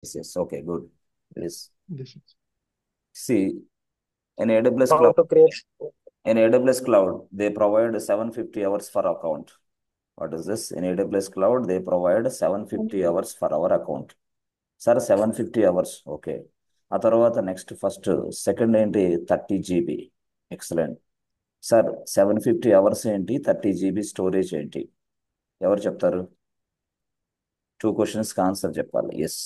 Yes, yes. Okay, good. Yes. This is See, in AWS How cloud, to create? they provide 750 hours for account. What is this? In AWS cloud, they provide 750 hours for our account. Sir, 750 hours. Okay. ఆ తర్వాత next first second ఏంటి 30 GB. Excellent. Sir 750 hours ఏంటి, 30 GB storage ఏంటి? ఎవరు చెప్తారు? 2 క్వశ్చన్స్కి answer చెప్పాలి. Yes,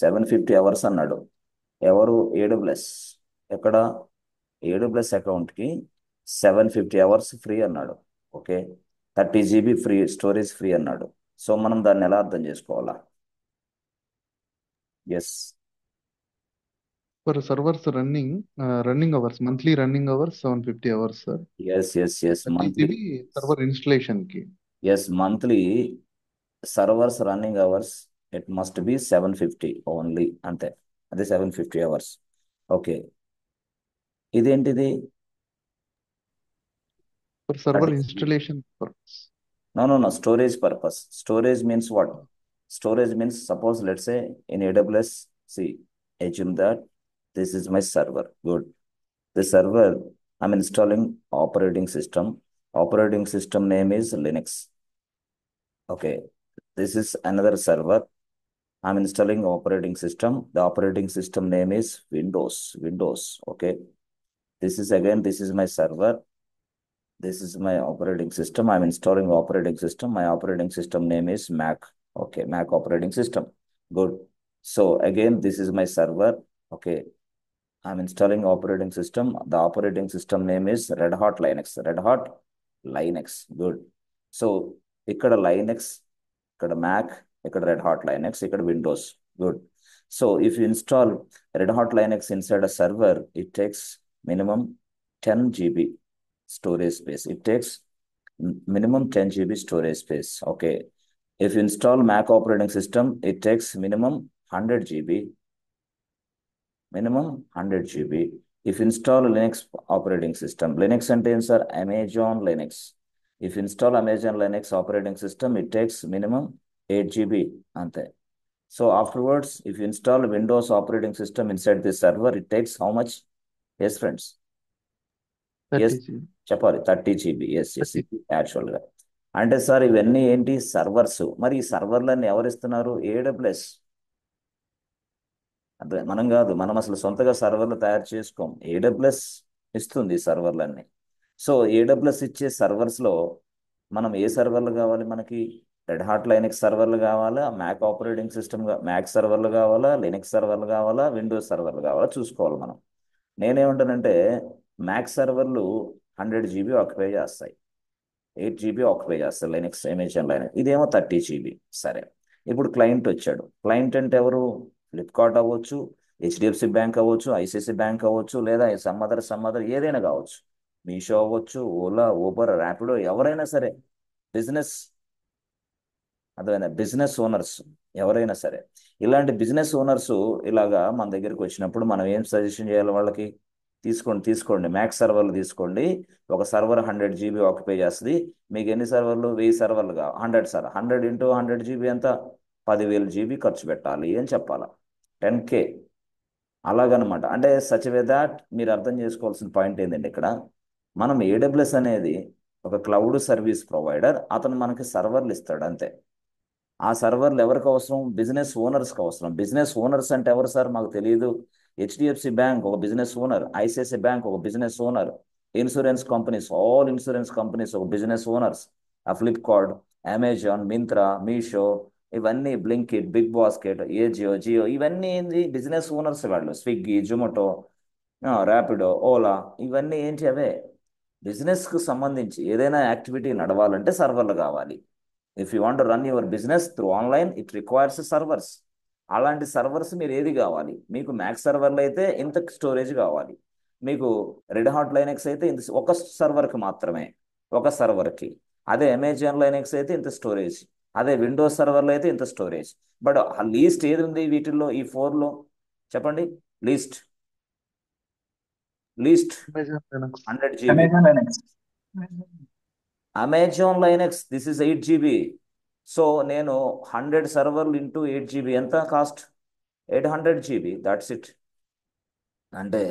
750 hours అన్నాడు. ఎవరు? ఏడబ్ల్యూఎస్. ఎక్కడ? ఏడబ్ల్యూఎస్ అకౌంట్కి 750 అవర్స్ ఫ్రీ అన్నాడు. Okay. 30 GB free storage free అన్నాడు. సో మనం దాన్ని ఎలా అర్థం చేసుకోవాలా? Yes, for servers running hours, monthly running hours 750 hours, sir. Yes, yes, yes. 30 monthly. GB server installation ki. Yes, monthly servers running hours it must be 750 only, అంతే. అదే 750 hours. Okay. ఇదేంటిది? For server 30 installation purpose. No. Storage purpose. Storage means what? Storage means, suppose, let's say in AWS, see, assume that this is my server. Good. The server, I'm installing operating system. Operating system name is Linux. Okay. This is another server. I'm installing operating system. The operating system name is Windows. Windows. Okay. This is my server. This is my operating system. I'm installing operating system. My operating system name is Mac. Okay, Mac operating system. Good. So again, this is my server. Okay, I'm installing operating system. The operating system name is Red Hot Linux. Red Hot Linux. Good. So ఇక్కడ Linux, ఇక్కడ Mac, ఇక్కడ Red Hot Linux, ఇక్కడ Windows. Good. So if you install Red Hot Linux inside a server, it takes minimum 10 GB storage space. It takes minimum 10 GB storage space. Okay. If you install Mac operating system, it takes minimum 100 GB. Minimum 100 GB. If you install Linux operating system, Linux and sir, Amazon Linux. If you install Amazon Linux operating system, it takes minimum 8 GB. Ante. So afterwards, if you install Windows operating system inside this server, it takes how much? Yes, friends. Yes, 30 GB. చెప్పాలి. 30 GB. Yes, yes, 30. ఇది యాక్చువల్గా. అంటే sir ఇవన్నీ ఏంటి? Servers. మరి ఈ సర్వర్లన్నీ ఎవరు ఇస్తున్నారు? ఏడబ్ల్యూఎస్. అదే మనం కాదు, మనం అసలు సొంతగా సర్వర్లు తయారు చేసుకోం. ఏడబ్ల్యూఎస్ ఇస్తుంది ఈ సర్వర్లన్నీ. సో ఏడబ్ల్యూఎస్ ఇచ్చే సర్వర్స్లో మనం ఏ సర్వర్లు కావాలి మనకి? రెడ్ హాట్ లైనక్స్ సర్వర్లు కావాలా, మ్యాక్ ఆపరేటింగ్ సిస్టమ్ మ్యాక్ సర్వర్లు కావాలా, లినక్స్ సర్వర్లు కావాలా, విండోస్ సర్వర్లు కావాలా చూసుకోవాలి మనం. నేనేమంటానంటే మ్యాక్ సర్వర్లు 100 GB ఆక్యుపై చేస్తాయి, 8 GB ఆక్యుపై చేస్తాయి లైనక్స్, అమెజాన్ లైనక్స్. ఇదేమో 30 GB. సరే, ఇప్పుడు క్లయింట్ వచ్చాడు. క్లయింట్ అంటే ఎవరు? ఫ్లిప్కార్ట్ అవ్వచ్చు, హెచ్డిఎఫ్సి బ్యాంక్ అవ్వచ్చు, ఐసిఐసి బ్యాంక్ అవ్వచ్చు, లేదా సమ్ అదర్ ఏదైనా కావచ్చు. మీషో అవ్వచ్చు, ఓలా, ఊబర్, ర్యాపిడో, ఎవరైనా సరే. బిజినెస్, అర్థమైనా? బిజినెస్ ఓనర్స్ ఎవరైనా సరే. ఇలాంటి బిజినెస్ ఓనర్స్ ఇలాగా మన దగ్గరికి వచ్చినప్పుడు మనం ఏం సజెషన్ చేయాలి వాళ్ళకి? తీసుకోండి మ్యాక్స్ సర్వర్లు తీసుకోండి. ఒక సర్వర్ 100 GB ఆక్యుపై చేస్తుంది. మీకు ఎన్ని సర్వర్లు? 1000 సర్వర్లు కావాలి. 100 ఇంటూ 100 GB ఎంత? 10,000 GB ఖర్చు పెట్టాలి అని చెప్పాలా? 10K. అలాగనమాట. అంటే సచ్ వే దాట్ మీరు అర్థం చేసుకోవాల్సిన పాయింట్ ఏంటంటే ఇక్కడ మనం ఏడబ్ల్యూఎస్ అనేది ఒక క్లౌడ్ సర్వీస్ ప్రొవైడర్. అతను మనకి సర్వర్లు ఇస్తాడు అంతే. ఆ సర్వర్లు ఎవరికి అవసరం? బిజినెస్ ఓనర్స్కి అవసరం. బిజినెస్ ఓనర్స్ అంటే ఎవరు సార్? మాకు తెలియదు. హెచ్డిఎఫ్సి బ్యాంక్ ఒక బిజినెస్ ఓనర్, ఐసిఐసిఐ బ్యాంక్ ఒక business owner, insurance companies, all insurance companies ఒక బిజినెస్ ఓనర్స్. ఆ ఫ్లిప్కార్ట్, అమెజాన్, మింత్రా, మీషో, ఇవన్నీ బ్లింకిట్, బిగ్ బాస్కెట్, జియో, ఇవన్నీ ఏంది? బిజినెస్ ఓనర్స్ వాళ్ళు. స్విగ్గీ, జొమాటో, ర్యాపిడో, ఓలా, ఇవన్నీ ఏంటి? అవే బిజినెస్కు సంబంధించి ఏదైనా యాక్టివిటీ నడవాలంటే సర్వర్లు కావాలి. If you want run your business through online, it requires servers. అలాంటి సర్వర్స్ మీరు ఏది కావాలి? మీకు మ్యాక్ సర్వర్లు అయితే ఇంత స్టోరేజ్ కావాలి. మీకు రెడ్ హాట్ లైనక్స్ అయితే ఇంత, ఒక సర్వర్కి మాత్రమే, ఒక సర్వర్కి. అదే అమెజాన్ లైనక్స్ అయితే ఇంత స్టోరేజ్. అదే విండోస్ సర్వర్లో అయితే ఇంత స్టోరేజ్. బట్ లీస్ట్ ఏది ఉంది వీటిల్లో? ఈ ఫోర్లో చెప్పండి. Least least Amazon Linux. 100 GB. Amazon Linux. Amazon Linux this is 8 GB. So నేను 100 సర్వర్లు ఇంటూ 8 GB ఎంత కాస్ట్? 800 GB, that's it. అంటే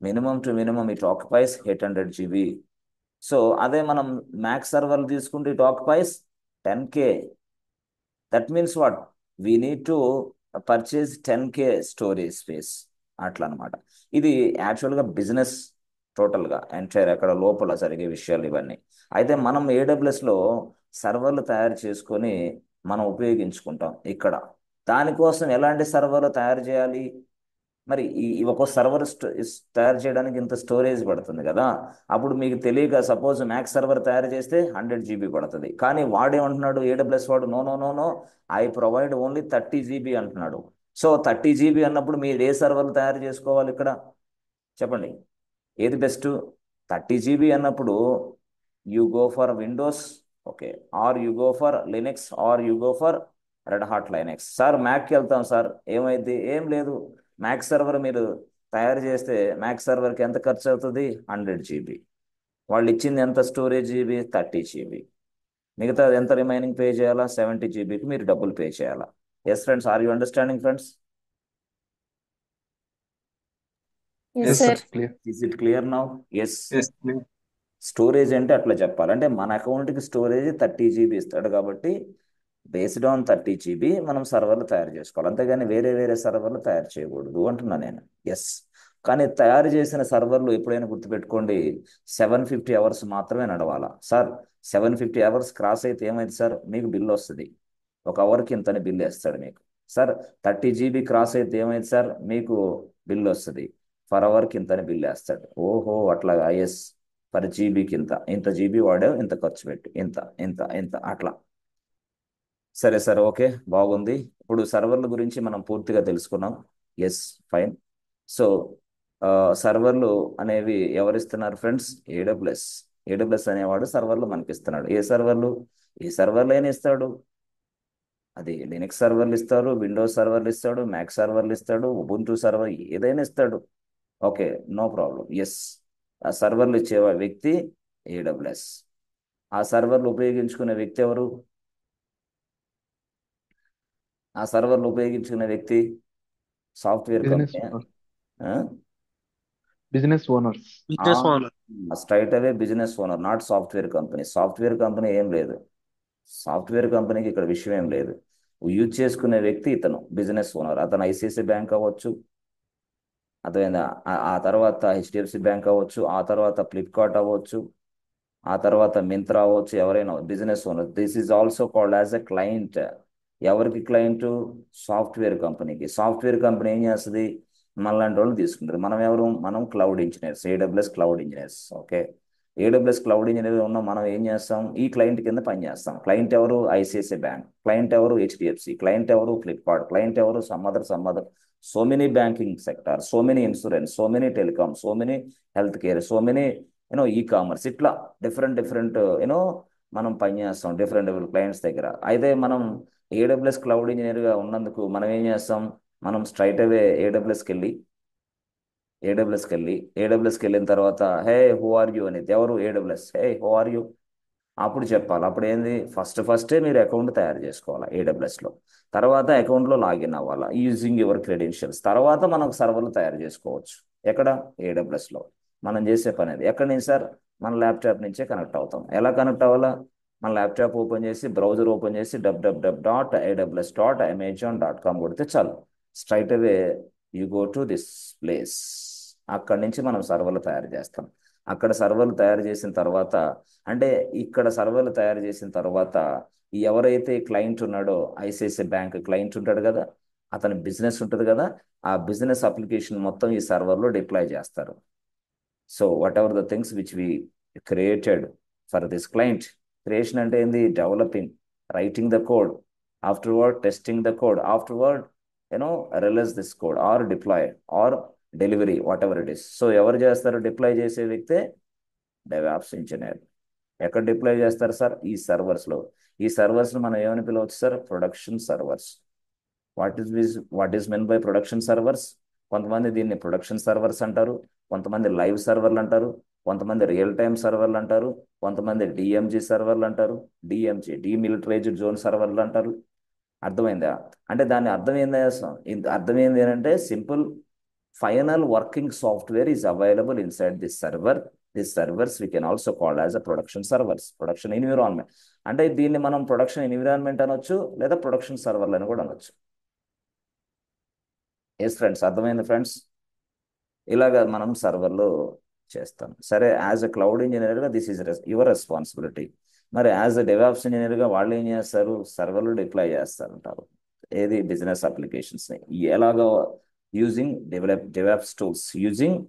minimum to minimum it occupies 800 GB. So అదే మనం మ్యాక్ సర్వర్ తీసుకుంటే it occupies 10K. That means what, we need to purchase 10K storage space. అట్లా అనమాట. ఇది యాక్చువల్గా బిజినెస్ టోటల్గా ఎంటైర్ అక్కడ లోపల జరిగే విషయాలు ఇవన్నీ. అయితే మనం ఏడబ్ల్యూఎస్లో సర్వర్లు తయారు చేసుకొని మనం ఉపయోగించుకుంటాం ఇక్కడ. దానికోసం ఎలాంటి సర్వర్లు తయారు చేయాలి? మరి ఈ ఒక్కో సర్వర్ తయారు చేయడానికి ఇంత స్టోరేజ్ పడుతుంది కదా. అప్పుడు మీకు తెలియక సపోజ్ మ్యాక్స్ సర్వర్ తయారు చేస్తే 100 GB పడుతుంది. కానీ వాడేమంటున్నాడు, ఏడబ్ల్యూఎస్ వాడు, no no no no, I provide only 30 GB అంటున్నాడు. సో 30 GB అన్నప్పుడు మీరు ఏ సర్వర్లు తయారు చేసుకోవాలి ఇక్కడ? చెప్పండి, ఏది బెస్ట్? 30 GB అన్నప్పుడు you go for Windows, okay, or you go for Linux, or you go for Red Hat Linux. Sir మ్యాక్కి వెళ్తాం సార్, ఏమైంది? ఏం లేదు. మ్యాక్ సర్వర్ మీరు తయారు చేస్తే మ్యాక్ సర్వర్కి ఎంత ఖర్చు అవుతుంది? 100 GB. వాళ్ళు ఇచ్చింది ఎంత స్టోరేజ్ జీబీ? 30 GB. మిగతా ఎంత రిమైనింగ్ పే చేయాలా? 70 GBకి మీరు డబ్బులు పే చేయాలా? Yes friends, are you understanding friends? Yes, yes sir. Sir, clear. Is it clear now? Yes. Yes, clear. Storage అంటే అట్లా చెప్పాలి. అంటే మన అకౌంట్కి స్టోరేజ్ 30 GB ఇస్తాడు కాబట్టి బేస్డ్ ఆన్ 30 GB మనం సర్వర్లు తయారు చేసుకోవాలి. అంతేగాని వేరే వేరే సర్వర్లు తయారు చేయకూడదు అంటున్నా నేను. ఎస్. కానీ తయారు చేసిన సర్వర్లు ఎప్పుడైనా గుర్తుపెట్టుకోండి, 750 hours మాత్రమే నడవాలా. సార్ 750 hours క్రాస్ అయితే ఏమైంది సార్? మీకు బిల్ వస్తుంది. ఒక అవర్కి ఇంతని బిల్ వేస్తాడు మీకు. సార్ 30 GB క్రాస్ అయితే ఏమైంది సార్? మీకు బిల్ వస్తుంది. ఫర్ అవర్కి ఇంతని బిల్ వేస్తాడు. ఓహో అట్లాగా, ఎస్. పర్ జీబీకి ఇంత, ఇంత జీబీ వాడావు, ఇంత ఖర్చు పెట్టు, ఇంత ఇంత ఇంత అట్లా. సరే సార్, ఓకే, బాగుంది. ఇప్పుడు సర్వర్ల గురించి మనం పూర్తిగా తెలుసుకున్నాం. Yes, fine. సో సర్వర్లు అనేవి ఎవరిస్తున్నారు ఫ్రెండ్స్? ఏడబ్ల్యూఎస్. ఏడబ్ల్యూఎస్ అనేవాడు సర్వర్లు మనకి ఇస్తున్నాడు. ఏ సర్వర్లు? ఏ సర్వర్లు అయినా ఇస్తాడు. అది లినక్స్ సర్వర్లు ఇస్తారు, విండోస్ సర్వర్లు ఇస్తాడు, మ్యాక్ సర్వర్లు ఇస్తాడు, ఉబుంటూ సర్వర్ ఏదైనా ఇస్తాడు. Okay, no problem. ఎస్. ఆ సర్వర్లు ఇచ్చే వ్యక్తి ఏడబ్ల్యూఎస్. ఆ సర్వర్లు ఉపయోగించుకునే వ్యక్తి ఎవరు? ఆ సర్వర్లు ఉపయోగించుకునే వ్యక్తి software business company. Owner, business owners. Business owner. Straight away business owner, not software company. Software company ఏం లేదు. సాఫ్ట్వేర్ కంపెనీకి ఇక్కడ విషయం ఏం లేదు. యూజ్ చేసుకునే వ్యక్తి ఇతను బిజినెస్ ఓనర్. అతను ఐసిఐసిఐ బ్యాంక్ అవ్వచ్చు, అతను ఆ తర్వాత హెచ్డిఎఫ్సి బ్యాంక్ అవ్వచ్చు, ఆ తర్వాత ఫ్లిప్కార్ట్ అవ్వచ్చు, ఆ తర్వాత మింత్రా అవ్వచ్చు, ఎవరైనా business owner. This is also called as a client. ఎవరికి క్లయింట్? సాఫ్ట్వేర్ కంపెనీకి. సాఫ్ట్వేర్ కంపెనీ ఏం చేస్తుంది? మనలాంటి వాళ్ళు తీసుకుంటారు. మనం ఎవరు? మనం cloud engineers, AWS cloud engineers. Okay, AWS cloud engineer ఉన్న మనం ఏం చేస్తాం? ఈ క్లయింట్ కింద పనిచేస్తాం. క్లయింట్ ఎవరు? ICICI bank. క్లయింట్ ఎవరు? హెచ్డిఎఫ్సి. క్లయింట్ ఎవరు? ఫ్లిప్కార్ట్. క్లయింట్ ఎవరు? Some other so many banking sector, so many insurance, so many telecom, so many health care, so many e commerce. ఇట్లా డిఫరెంట్ డిఫరెంట్ మనం పనిచేస్తాం different different clients దగ్గర. అయితే మనం AWS cloud ఇంజనీర్గా ఉన్నందుకు మనం ఏం చేస్తాం? మనం స్ట్రైట్ అవే ఏడబ్ల్యూఎస్కి వెళ్ళిన తర్వాత, హే హూ ఆర్ యూ అనేది. ఎవరు? AWS. Hey who are you అప్పుడు చెప్పాలి. అప్పుడు ఏంది? ఫస్టే మీరు అకౌంట్ తయారు చేసుకోవాలి ఏడబ్ల్యూఎస్లో. తర్వాత అకౌంట్లో లాగిన్ అవ్వాలి యూజింగ్ యువర్ క్రెడెన్షియల్స్. తర్వాత మనకు సర్వర్లు తయారు చేసుకోవచ్చు. ఎక్కడ? ఏడబ్ల్యూఎస్లో. మనం చేసే పని అది. ఎక్కడి నుంచి సార్? మన ల్యాప్టాప్ నుంచే కనెక్ట్ అవుతాం. ఎలా కనెక్ట్ అవ్వాలా? మన ల్యాప్టాప్ ఓపెన్ చేసి, బ్రౌజర్ ఓపెన్ చేసి www.aws.amazon.com కొడితే చాలు. Straight away you go to this place. అక్కడి నుంచి మనం సర్వర్లు తయారు చేస్తాం. అక్కడ సర్వర్లు తయారు చేసిన తర్వాత, అంటే ఇక్కడ సర్వర్లు తయారు చేసిన తర్వాత ఎవరైతే క్లయింట్ ఉన్నాడో, ఐసిఐసిఐ బ్యాంక్ క్లయింట్ ఉంటాడు కదా, అతని బిజినెస్ ఉంటుంది కదా, ఆ బిజినెస్ అప్లికేషన్ మొత్తం ఈ సర్వర్లో డిప్లాయ్ చేస్తారు. So whatever the things which we created for this client. Creation అంటే ఏంది? Developing, writing the code, afterward testing the code, afterward release this code or deploy or delivery, whatever it is. So ఎవరు చేస్తారు? Deploy చేసే వ్యక్తే DevOps engineer. ఎక్కడ deploy చేస్తారు sir? ఈ సర్వర్స్లో. ఈ సర్వర్స్ని మనం ఏమని పిలవచ్చు సార్? Production servers. What is mean by production servers? కొంతమంది దీన్ని ప్రొడక్షన్ సర్వర్స్ అంటారు, కొంతమంది లైవ్ సర్వర్లు అంటారు, కొంతమంది రియల్ టైమ్ సర్వర్లు అంటారు, కొంతమంది డిఎంజీ సర్వర్లు అంటారు, డిఎంజీ డీమిలిటరైజ్డ్ జోన్ సర్వర్లు అంటారు. అర్థమైందా? అంటే దాని అర్థం ఏంది? అర్థం ఏంది అంటే simple, final working software is available inside this server. This servers we can also called as a production servers, production environment. అంటే దీన్ని మనం ప్రొడక్షన్ ఎన్విరాన్మెంట్ అనొచ్చు, లేదా ప్రొడక్షన్ సర్వర్లు అని కూడా అనొచ్చు. ఎస్ ఫ్రెండ్స్, అర్థమైంది ఫ్రెండ్స్? ఇలాగా మనం సర్వర్లో చేస్తాం. సరే, యాజ్ ఎ క్లౌడ్ ఇంజనీర్గా దిస్ ఈజ్ యువర్ రెస్పాన్సిబిలిటీ. మరి యాజ్ ఎ డెవాప్స్ ఇంజనీర్గా వాళ్ళు ఏం చేస్తారు? సర్వర్లు డిప్లాయ్ చేస్తారంటారు. ఏది? బిజినెస్ అప్లికేషన్స్ని. ఎలాగో using DevOps tools, using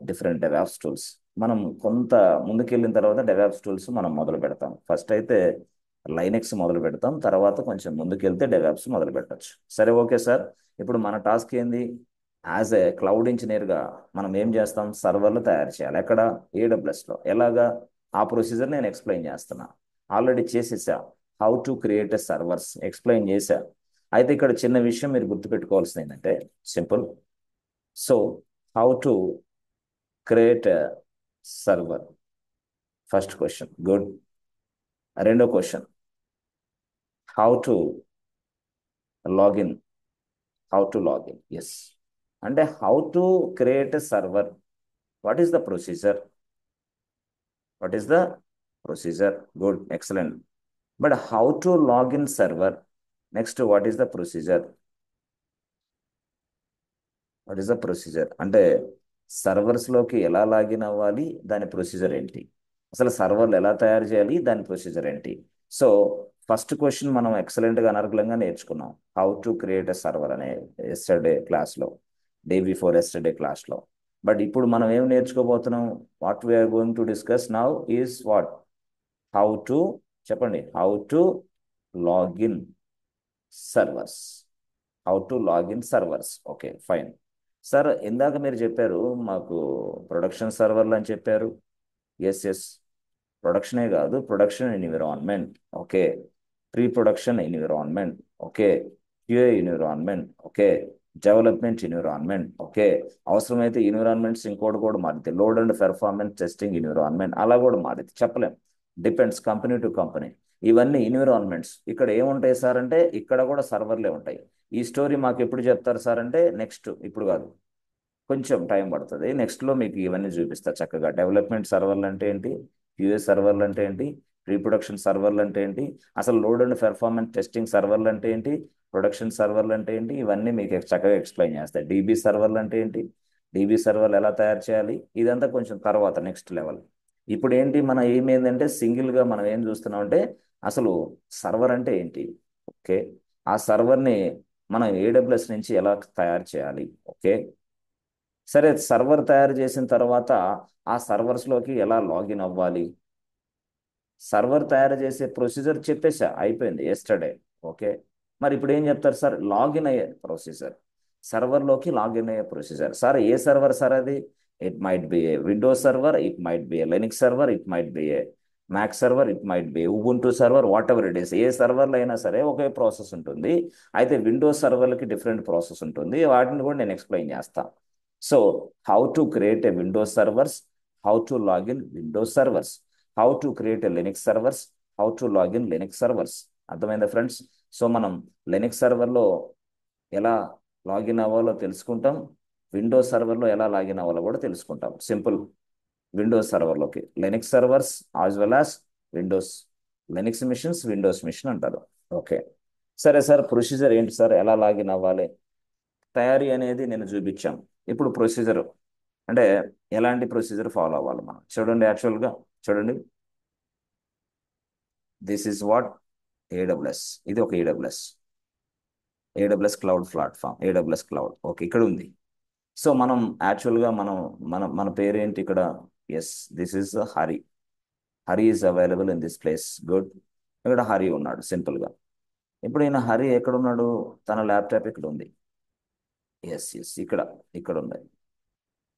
different DevOps tools. మనం కొంత ముందుకెళ్ళిన తర్వాత డెవాప్స్ టూల్స్ మనం మొదలు పెడతాం. ఫస్ట్ అయితే లైనెక్స్ మొదలు పెడతాం, తర్వాత కొంచెం ముందుకెళ్తే డెవాప్స్ మొదలు పెట్టచ్చు. సరే, ఓకే సార్. ఇప్పుడు మన టాస్క్ ఏంది? యాజ్ ఏ క్లౌడ్ ఇంజనీర్గా మనం ఏం చేస్తాం? సర్వర్లు తయారు చేయాలి. ఎక్కడ? ఏడబ్ల్యూఎస్లో. ఎలాగా? ఆ ప్రొసీజర్ నేను ఎక్స్ప్లెయిన్ చేస్తున్నా. ఆల్రెడీ చేసేసా. How to create a servers explain చేశా. అయితే ఇక్కడ చిన్న విషయం మీరు గుర్తుపెట్టుకోవాల్సింది ఏంటంటే, simple. So how to create a server, first question. Good. రెండో question, how to login. How to login, yes. అంటే how to create a server, what is the procedure? What is the procedure? Good, excellent. But how to login server, next what is the procedure? What is the procedure అంటే సర్వర్స్లోకి ఎలా login అవ్వాలి, దాని procedure ఏంటి? అసలు సర్వర్లు ఎలా తయారు చేయాలి, దాని ప్రొసీజర్ ఏంటి? సో ఫస్ట్ క్వశ్చన్ మనం ఎక్సలెంట్గా అనర్గళంగా నేర్చుకున్నాం, how to create a server అనే ఎస్టర్డే క్లాస్లో, డే బిఫోర్ ఎస్టర్డే క్లాస్లో. బట్ ఇప్పుడు మనం ఏం నేర్చుకోబోతున్నాం? What we are going to discuss now is what? How to, చెప్పండి, how to login servers. How to login servers. Okay, fine. Sir, ఇందాక మీరు చెప్పారు మాకు ప్రొడక్షన్ సర్వర్లు అని చెప్పారు. ఎస్ ఎస్, ప్రొడక్షనే కాదు, production environment, okay, pre production environment, okay, QA environment, okay, development environment, okay. అవసరమైతే ఎన్విరాన్మెంట్స్ ఇంకోటి కూడా మారింది, load and performance testing environment, అలా కూడా మారింది, చెప్పలేం. Depends company to company. ఇవన్నీ ఎన్విరాన్మెంట్స్. ఇక్కడ ఏముంటాయి సార్ అంటే, ఇక్కడ కూడా సర్వర్లే ఉంటాయి. ఈ స్టోరీ మాకు ఎప్పుడు చెప్తారు సార్ అంటే, నెక్స్ట్, ఇప్పుడు కాదు, కొంచెం టైం పడుతుంది. నెక్స్ట్లో మీకు ఇవన్నీ చూపిస్తా చక్కగా. డెవలప్మెంట్ సర్వర్లు అంటే ఏంటి, క్యూఏ సర్వర్లు అంటే ఏంటి, రీప్రొడక్షన్ సర్వర్లు అంటే ఏంటి, అసలు లోడ్ అండ్ పెర్ఫార్మెన్స్ టెస్టింగ్ సర్వర్లు అంటే ఏంటి, ప్రొడక్షన్ సర్వర్లు అంటే ఏంటి, ఇవన్నీ మీకు చక్కగా ఎక్స్ప్లెయిన్ చేస్తాయి. డీబీ సర్వర్లు అంటే ఏంటి, డీబీ సర్వర్లు ఎలా తయారు చేయాలి, ఇదంతా కొంచెం తర్వాత నెక్స్ట్ లెవెల్. ఇప్పుడు ఏంటి మన ఏమైందంటే, సింగిల్గా మనం ఏం చూస్తున్నాం అంటే, అసలు సర్వర్ అంటే ఏంటి, ఓకే, ఆ సర్వర్ని మనం ఏడబ్ల్యూఎస్ నుంచి ఎలా తయారు చేయాలి, ఓకే. సరే, సర్వర్ తయారు చేసిన తర్వాత ఆ సర్వర్స్లోకి ఎలా లాగిన్ అవ్వాలి, సర్వర్ తయారు చేసే ప్రొసీజర్ చెప్పేసా, అయిపోయింది ఎస్టర్డే, ఓకే. మరి ఇప్పుడు ఏం చెప్తారు సార్? లాగిన్ అయ్యే ప్రొసీజర్, సర్వర్లోకి లాగిన్ అయ్యే ప్రొసీజర్. సార్, ఏ సర్వర్ సార్ అది? It might be a Windows server, it might be a Linux server, it might be a Mac server, it might be Ubuntu server, whatever it is. ఏ సర్వర్లో అయినా సరే ఒకే process ఉంటుంది. అయితే Windows సర్వర్లకి different process ఉంటుంది, వాటిని కూడా నేను ఎక్స్ప్లెయిన్ చేస్తాను. So how to create a Windows servers, how to login Windows servers, how to create a లెనిక్స్ servers, how to login లెనిక్స్ servers. అర్థమైందా ఫ్రెండ్స్? సో మనం లెనిక్స్ సర్వర్లో ఎలా లాగిన్ అవ్వాలో తెలుసుకుంటాం, విండోస్ సర్వర్లో ఎలా లాగిన్ అవ్వాలో కూడా తెలుసుకుంటాం. సింపుల్, విండోస్ సర్వర్లోకి Linux servers as well as Windows, Linux machines Windows machine అంటారు, ఓకే. సరే సార్, ప్రొసీజర్ ఏంటి సార్, ఎలా లాగిన్ అవ్వాలి? తయారీ అనేది నేను చూపించాం. ఇప్పుడు ప్రొసీజర్ అంటే ఎలాంటి ప్రొసీజర్ ఫాలో అవ్వాలి మనం చూడండి. యాక్చువల్గా చూడండి, దిస్ ఈజ్ వాట్ ఏడబ్ల్యూఎస్. ఇది ఒక AWS cloud platform, AWS cloud, okay, ఇక్కడ ఉంది. సో మనం యాక్చువల్గా మనం మన మన పేరేంటి ఇక్కడ? Yes, this is Hari. Hari is available in this place. Good. ఇక్కడ హరి ఉన్నాడు సింపుల్గా. ఇప్పుడు ఈయన హరి ఎక్కడ ఉన్నాడు? తన ల్యాప్టాప్ ఇక్కడ ఉంది. ఎస్ ఎస్, ఇక్కడ ఇక్కడ ఉంది.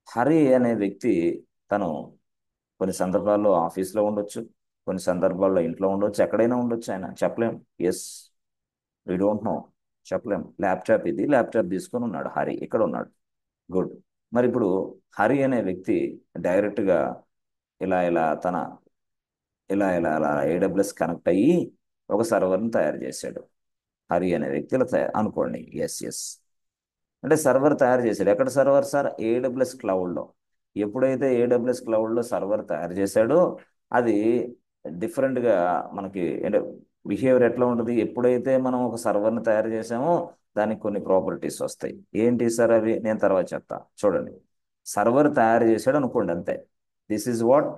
హరి అనే వ్యక్తి, తను కొన్ని సందర్భాల్లో ఆఫీస్లో ఉండొచ్చు, కొన్ని సందర్భాల్లో ఇంట్లో ఉండొచ్చు, ఎక్కడైనా ఉండొచ్చు, ఆయన చెప్పలేం. ఎస్, వీ డోంట్ నో, చెప్పలేం. ల్యాప్టాప్ ఇది, ల్యాప్టాప్ తీసుకొని ఉన్నాడు హరి, ఇక్కడ ఉన్నాడు. గుడ్. మరి ఇప్పుడు హరి అనే వ్యక్తి డైరెక్ట్గా ఇలా ఇలా తన ఇలా ఇలా అలా ఏడబ్ల్యూఎస్ కనెక్ట్ అయ్యి ఒక సర్వర్ని తయారు చేశాడు. హరి అనే వ్యక్తి ఇలా అనుకోండి. ఎస్ ఎస్ అంటే సర్వర్ తయారు చేశాడు. ఎక్కడ సర్వర్ సార్? ఏడబ్ల్యూఎస్ క్లౌడ్లో. ఎప్పుడైతే ఏడబ్ల్యూఎస్ క్లౌడ్లో సర్వర్ తయారు చేశాడో అది డిఫరెంట్గా మనకి అంటే బిహేవియర్ ఎట్లా ఉంటుంది? ఎప్పుడైతే మనం ఒక సర్వర్ని తయారు చేసామో దానికి కొన్ని ప్రాపర్టీస్ వస్తాయి. ఏంటి సార్ అవి? నేను తర్వాత చెప్తా. చూడండి, సర్వర్ తయారు చేశాడు అనుకోండి, అంతే. దిస్ ఈజ్ వాట్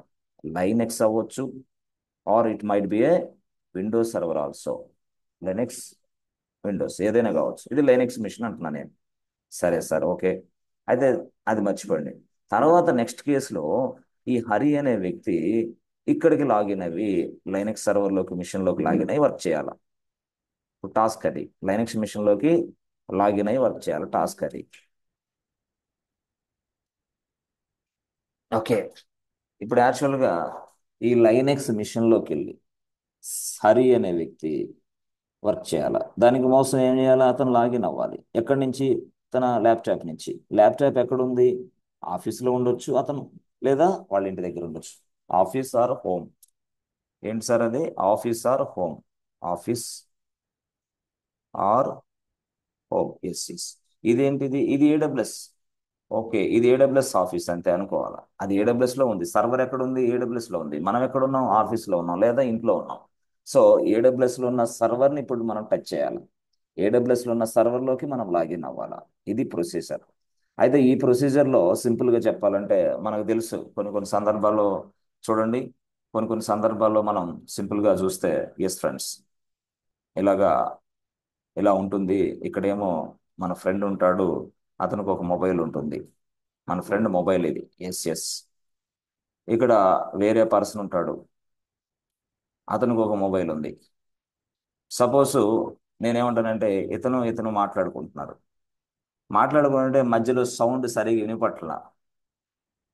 లైనెక్స్ అవ్వచ్చు, or it might be a Windows server also. Linux, Windows ఏదైనా కావచ్చు. ఇది లైనెక్స్ మిషన్ అంటున్నాను నేను. సరే సార్, ఓకే. అయితే అది మర్చిపోండి. తర్వాత నెక్స్ట్ కేసులో ఈ హరి అనే వ్యక్తి ఇక్కడికి లాగిన్ అవి లైనెక్స్ సర్వర్లోకి మిషన్లోకి లాగిన్ అయ్యి వర్క్ చేయాలి. టాస్క్ అది. లైనెక్స్ మిషన్లోకి లాగిన్ అయ్యి వర్క్ చేయాలి, టాస్క్ అది. ఓకే, ఇప్పుడు యాక్చువల్గా ఈ లైనెక్స్ మిషన్లోకి వెళ్ళి హరి అనే వ్యక్తి వర్క్ చేయాలి. దానికి మోసం ఏం చేయాలి? అతను లాగిన్ అవ్వాలి. ఎక్కడి నుంచి? తన ల్యాప్టాప్ నుంచి. ల్యాప్టాప్ ఎక్కడుంది? ఆఫీస్లో ఉండొచ్చు అతను, లేదా వాళ్ళ ఇంటి దగ్గర ఉండొచ్చు. Office or home. ఏంటి సార్ అది? Office or home. Office or home. Yes yes. ఇదేంటిది? ఇది ఏడబ్ల్యూఎస్. ఓకే, ఇది ఏడబ్ల్యూఎస్ ఆఫీస్ అంతే అనుకోవాలా. అది ఏడబ్ల్యూఎస్లో ఉంది. సర్వర్ ఎక్కడ ఉంది? ఏడబ్ల్యూఎస్లో ఉంది. మనం ఎక్కడున్నాం? ఆఫీస్లో ఉన్నాం లేదా ఇంట్లో ఉన్నాం. సో ఏడబ్ల్యూఎస్లో ఉన్న సర్వర్ని ఇప్పుడు మనం టచ్ చేయాలి. ఏడబ్ల్యూఎస్లో ఉన్న సర్వర్లోకి మనం లాగిన్ అవ్వాలా. ఇది ప్రొసీజర్. అయితే ఈ ప్రొసీజర్లో సింపుల్గా చెప్పాలంటే మనకు తెలుసు కొన్ని కొన్ని సందర్భాల్లో, చూడండి, కొన్ని కొన్ని సందర్భాల్లో మనం సింపుల్గా చూస్తే, ఎస్ ఫ్రెండ్స్, ఇలాగా ఇలా ఉంటుంది. ఇక్కడేమో మన ఫ్రెండ్ ఉంటాడు, అతనికి ఒక మొబైల్ ఉంటుంది. మన ఫ్రెండ్ మొబైల్ ఇది. Yes yes. ఇక్కడ వేరే పర్సన్ ఉంటాడు, అతనికి ఒక మొబైల్ ఉంది. సపోజ్ నేనేమంటానంటే ఇతను ఇతను మాట్లాడుకుంటున్నారు. మాట్లాడుకుంటే మధ్యలో సౌండ్ సరిగా వినపట్ల.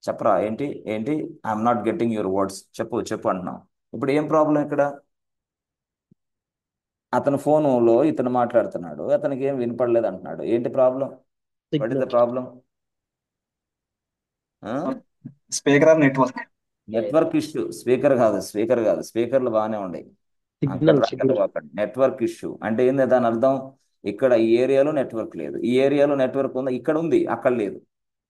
చెప్పరా? ఏంటి ఏంటి? I'm not getting your words. చెప్పు చెప్పు అంటున్నాం. ఇప్పుడు ఏం ప్రాబ్లం ఇక్కడ? అతని ఫోనులో ఇతను మాట్లాడుతున్నాడు, అతనికి ఏం వినపడలేదు అంటున్నాడు. ఏంటి problem? What is the signal problem? Speaker or network. Network issue. Speaker కాదు, స్పీకర్ కాదు. స్పీకర్లు బాగానే ఉన్నాయి. అక్కడ సిగ్నల్ నెట్వర్క్ ఇష్యూ అంటే ఏంది? దాని అర్థం ఇక్కడ ఈ ఏరియాలో నెట్వర్క్ లేదు, ఈ ఏరియాలో నెట్వర్క్ ఉంది, ఇక్కడ ఉంది అక్కడ లేదు.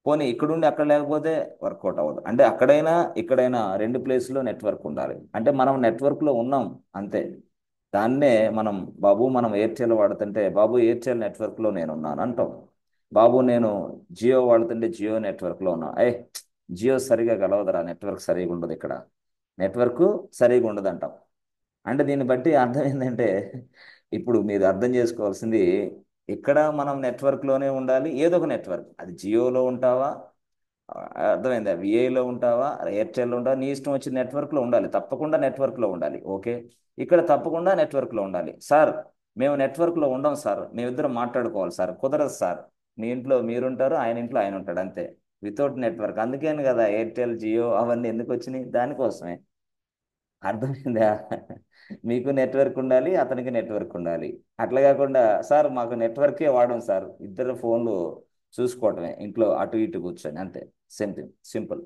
పోనీ ఇక్కడ ఉండి అక్కడ లేకపోతే వర్కౌట్ అవ్వదు. అంటే అక్కడైనా ఇక్కడైనా రెండు ప్లేస్లో నెట్వర్క్ ఉండాలి. అంటే మనం నెట్వర్క్లో ఉన్నాం అంతే. దాన్నే మనం, బాబు మనం ఎయిర్టెల్ వాడుతుంటే, బాబు ఎయిర్టెల్ నెట్వర్క్లో నేను ఉన్నాను అంటాం. బాబు నేను జియో వాడుతుంటే జియో నెట్వర్క్లో ఉన్నా. జియో సరిగా కలవదురా, నెట్వర్క్ సరిగా ఉండదు, ఇక్కడ నెట్వర్క్ సరిగా ఉండదు అంటాం. అంటే దీన్ని బట్టి అర్థం ఏంటంటే, ఇప్పుడు మీరు అర్థం చేసుకోవాల్సింది, ఇక్కడ మనం నెట్వర్క్లోనే ఉండాలి. ఏదో ఒక నెట్వర్క్, అది జియోలో ఉంటావా, అర్థమైందా, విఐలో ఉంటావా, ఎయిర్టెల్లో ఉంటావా, నీ ఇష్టం వచ్చిన నెట్వర్క్లో ఉండాలి. తప్పకుండా నెట్వర్క్లో ఉండాలి. ఓకే, ఇక్కడ తప్పకుండా నెట్వర్క్లో ఉండాలి. సార్ మేము నెట్వర్క్లో ఉండం సార్, మేమిద్దరం మాట్లాడుకోవాలి సార్. కుదరదు సార్. మీ ఇంట్లో మీరుంటారు, ఆయన ఇంట్లో ఆయన ఉంటాడు, అంతే. Without network. అందుకేను కదా ఎయిర్టెల్ జియో అవన్నీ ఎందుకు వచ్చినాయి? దానికోసమే. అర్థమైందా? మీకు నెట్వర్క్ ఉండాలి, అతనికి నెట్వర్క్ ఉండాలి. అట్లా కాకుండా సార్ మాకు నెట్వర్కే వాడడం సార్, ఇద్దరు ఫోన్లు చూసుకోవటమే ఇంట్లో అటు ఇటు కూర్చొని, అంతే. సింపుల్.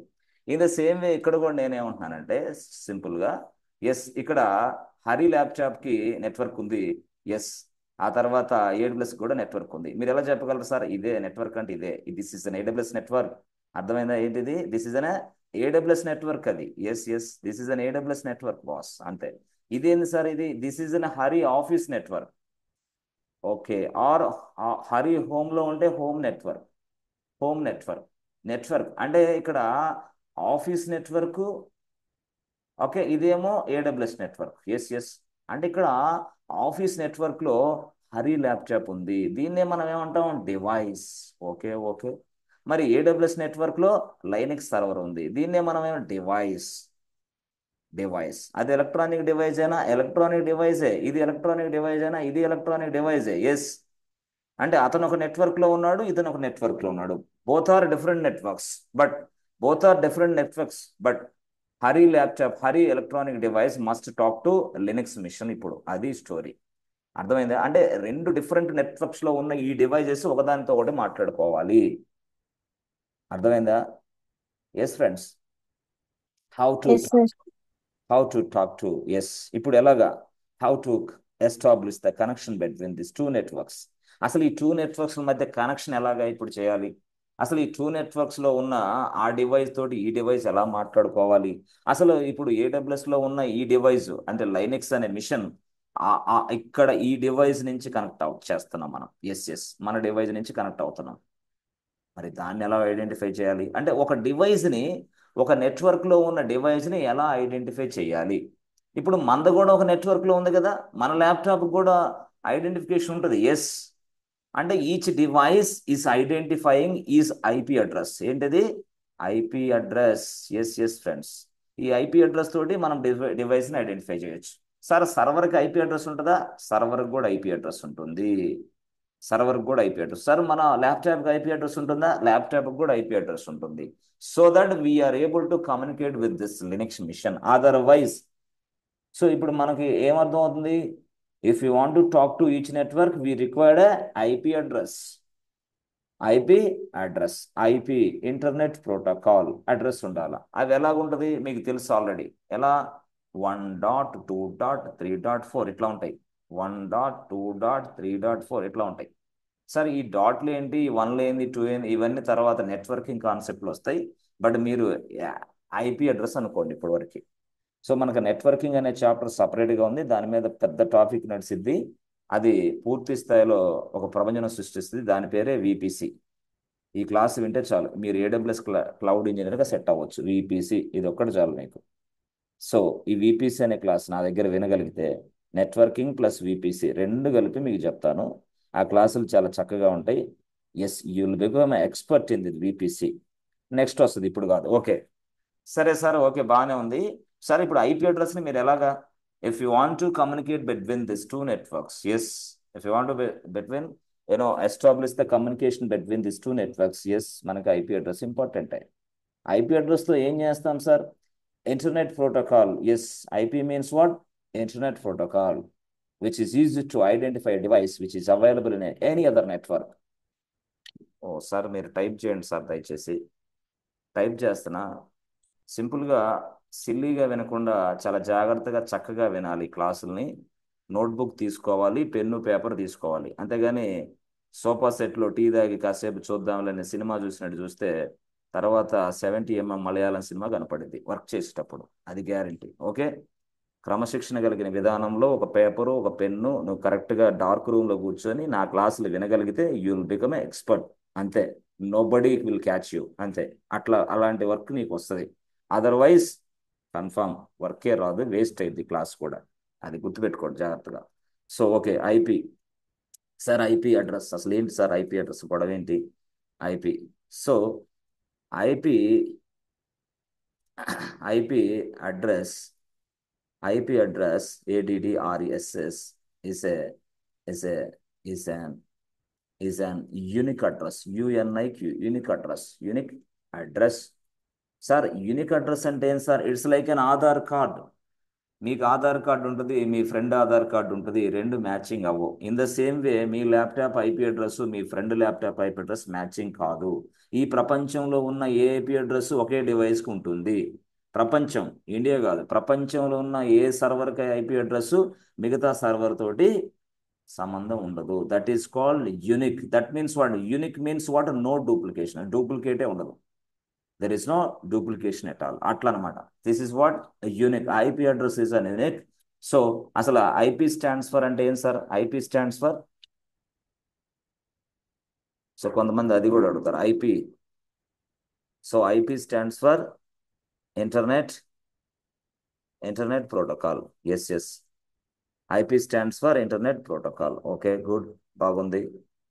ఇన్ ద సేమ్ వే ఇక్కడ కూడా నేనేమంటున్నానంటే సింపుల్గా, ఎస్ ఇక్కడ హరి ల్యాప్టాప్కి నెట్వర్క్ ఉంది. ఎస్. ఆ తర్వాత ఏడబ్ల్యూఎస్ కూడా నెట్వర్క్ ఉంది. మీరు ఎలా చెప్పగలరు సార్ ఇదే నెట్వర్క్ అంటే? ఇదే, this is an AWS network. అర్థమైందా ఏంటిది? This is an AWS network అది. Yes yes, this is an AWS network boss, అంతే. ఇదేంది సార్? ఇది this is an Hari office network. Okay, or Hari హోమ్లో ఉంటే home network. Home network. Network అంటే ఇక్కడ ఆఫీస్ నెట్వర్క్. ఓకే, ఇదేమో ఏడబ్ల్యూఎస్ నెట్వర్క్. Yes yes. అంటే ఇక్కడ ఆఫీస్ నెట్వర్క్లో హరి ల్యాప్టాప్ ఉంది, దీన్నే మనం ఏమంటాం? డివైస్. Okay okay. మరి ఏడబ్ల్యూఎస్ నెట్వర్క్లో లైనెక్స్ సర్వర్ ఉంది, దీన్నే మనం ఏమో డివైస్. అది ఎలక్ట్రానిక్ డివైస్ అయినా ఎలక్ట్రానిక్ డివైజే, ఇది ఎలక్ట్రానిక్ డివైస్ అయినా ఇది ఎలక్ట్రానిక్ డివైజే. ఎస్. అంటే అతను ఒక నెట్వర్క్లో ఉన్నాడు, ఇతను ఒక నెట్వర్క్లో ఉన్నాడు. Both are different networks, but Hari laptop, Hari electronic device must talk to Linux machine. ఇప్పుడు అది స్టోరీ. అర్థమైందా? అంటే రెండు డిఫరెంట్ నెట్వర్క్స్లో ఉన్న ఈ డివైజెస్ ఒకదానితో ఒకటి మాట్లాడుకోవాలి. అర్థమైందా? Yes friends. How to Yes, sir. Talk to. Yes. ఇప్పుడు ఎలాగా? How to establish the connection between this two networks. అసలు ఈ టూ నెట్వర్క్స్ మధ్య కనెక్షన్ ఎలాగా ఇప్పుడు చేయాలి? అసలు ఈ టూ నెట్వర్క్స్ లో ఉన్న ఆ డివైస్ తోటి ఈ డివైస్ ఎలా మాట్లాడుకోవాలి? అసలు ఇప్పుడు AWS లో ఉన్న ఈ డివైస్ అంటే లైనెక్స్ అనే మిషన్ ఇక్కడ ఈ డివైస్ నుంచి కనెక్ట్ అవుట్ చేస్తున్నాం మనం. ఎస్ మన డివైస్ నుంచి కనెక్ట్ అవుతున్నాం. మరి దాన్ని ఎలా ఐడెంటిఫై చేయాలి అంటే ఒక డివైస్ని, ఒక నెట్వర్క్లో ఉన్న డివైస్ని ఎలా ఐడెంటిఫై చేయాలి? ఇప్పుడు మనది కూడా ఒక నెట్వర్క్లో ఉంది కదా, మన ల్యాప్టాప్ కూడా ఐడెంటిఫికేషన్ ఉంటుంది. ఎస్ అంటే each device is identifying is IP address. ఏంటిది? IP address. ఎస్ ఫ్రెండ్స్, ఈ ఐపీ అడ్రస్ తోటి మనం డివైస్ని ఐడెంటిఫై చేయొచ్చు. సార్ సర్వర్కి ఐపీ అడ్రస్ ఉంటుందా? సర్వర్కి కూడా ఐపీ అడ్రస్ ఉంటుంది. సర్వర్కి కూడా ఐపీ అడ్రస్. సార్ మన ల్యాప్టాప్కి ఐపీ అడ్రస్ ఉంటుందా? ల్యాప్టాప్కి కూడా ఐపీ అడ్రస్ ఉంటుంది. So that we are able to communicate with this Linux machine. Otherwise so ఇప్పుడు మనకి ఏమర్థం అవుతుంది? If you want to talk to each network we required IP address. IP address, IP internet protocol address ఉండాలి. అది ఎలాగుంటుంది మీకు తెలుసు already. ఎలా? 1.2.3.4 ఇట్లా ఉంటాయి. 1.2.3.4 ఇట్లా ఉంటాయి. సార్ ఈ డాట్లు ఏంటి, ఈ 1 ఏంది, 2 ఏంది, ఇవన్నీ తర్వాత నెట్వర్కింగ్ కాన్సెప్ట్లు వస్తాయి. బట్ మీరు ఐపీ అడ్రస్ అనుకోండి ఇప్పటి వరకు. సో మనకు నెట్వర్కింగ్ అనే చాప్టర్ సపరేట్గా ఉంది, దాని మీద పెద్ద టాపిక్ నడిచిద్ది. అది పూర్తి స్థాయిలో ఒక ప్రపంచం సృష్టిస్తుంది. దాని పేరే VPC. ఈ క్లాస్ వింటే చాలు, మీరు AWS క్లౌడ్ ఇంజనీర్గా సెట్ అవ్వచ్చు. VPC ఇది ఒక్కటి చాలు మీకు. సో ఈ VPC అనే క్లాస్ నా దగ్గర వినగలిగితే నెట్వర్కింగ్ ప్లస్ VPC రెండు కలిపి మీకు చెప్తాను. ఆ క్లాసులు చాలా చక్కగా ఉంటాయి. Yes you will become expert in the VPC. Next వస్తుంది, ఇప్పుడు కాదు. ఓకే సరే సార్, ఓకే బాగానే ఉంది సార్. ఇప్పుడు ఐపీ అడ్రస్ని మీరు ఎలాగా, if you want to communicate between this two networks, yes if you want to between establish the communication between this two networks, yes మనకి ఐపీ అడ్రస్ ఇంపార్టెంట్. ఐపీ అడ్రస్తో ఏం చేస్తాం సార్? Internet protocol. Yes IP means what? Internet protocol which is used to identify a device which is available in any other network. ఓ sir మీరు type చేయండి sir, దయచేసి. Type చేస్తున్నా. సింపుల్గా సిల్లీగా వినకుండా చాలా జాగ్రత్తగా చక్కగా వినాలి క్లాసుల్ని. నోట్బుక్ తీసుకోవాలి, పెన్ను పేపర్ తీసుకోవాలి. అంతేగాని సోఫా సెట్లో టీ తాగి కాసేపు చూద్దాంలేని సినిమా చూసినట్టు చూస్తే తర్వాత 70mm మలయాళం సినిమా కనపడింది వర్క్ చేసేటప్పుడు. అది గ్యారంటీ. ఓకే, క్రమశిక్షణ కలిగిన విధానంలో ఒక పేపరు, ఒక పెన్ను, నువ్వు కరెక్ట్గా డార్క్ రూమ్లో కూర్చొని నా క్లాసులు వినగలిగితే you will become a expert. అంతే, నోబడీ విల్ క్యాచ్ యూ. అంతే, అలాంటి వర్క్ నీకు వస్తుంది. అదర్వైజ్ కన్ఫామ్ వర్కే రాదు, వేస్ట్ అయింది క్లాస్ కూడా. అది గుర్తుపెట్టుకోండి జాగ్రత్తగా. So okay, IP. Sir IP address అసలు ఏంటి సార్? ఐపీ అడ్రస్ గొడవ ఏంటి? IP. So IP IP address ADDRESS is an unique address. UNIQ, unique address. Unique address. Sir unique address అంటే ఏం sir? It's like an Aadhaar card. మీకు Aadhaar card ఉంటుంది, మీ friend Aadhaar card ఉంటుంది, రెండు మ్యాచింగ్ అవ్వవు. In the same way me laptop IP address, me friend laptop IP address matching కాదు. ఈ ప్రపంచంలో ఉన్న ఏ ఐపీ అడ్రస్ ఒకే డివైస్కి ఉంటుంది. ప్రపంచం, ఇండియా కాదు, ప్రపంచంలో ఉన్న ఏ సర్వర్కి ఐపీ అడ్రస్ మిగతా సర్వర్ తోటి సంబంధం ఉండదు. That is called unique. That means what? Unique means what? No duplication. డూప్లికేటే ఉండదు. There is no duplication at all. అట్లా అనమాట. This is what? Unique. IP address is an unique. So అసలు IP stands for అంటే ఏం సార్? IP stands for, so కొంతమంది అది కూడా అడుగుతారు IP. So IP stands for internet protocol. Yes IP stands for internet protocol. Okay good, బాగుంది.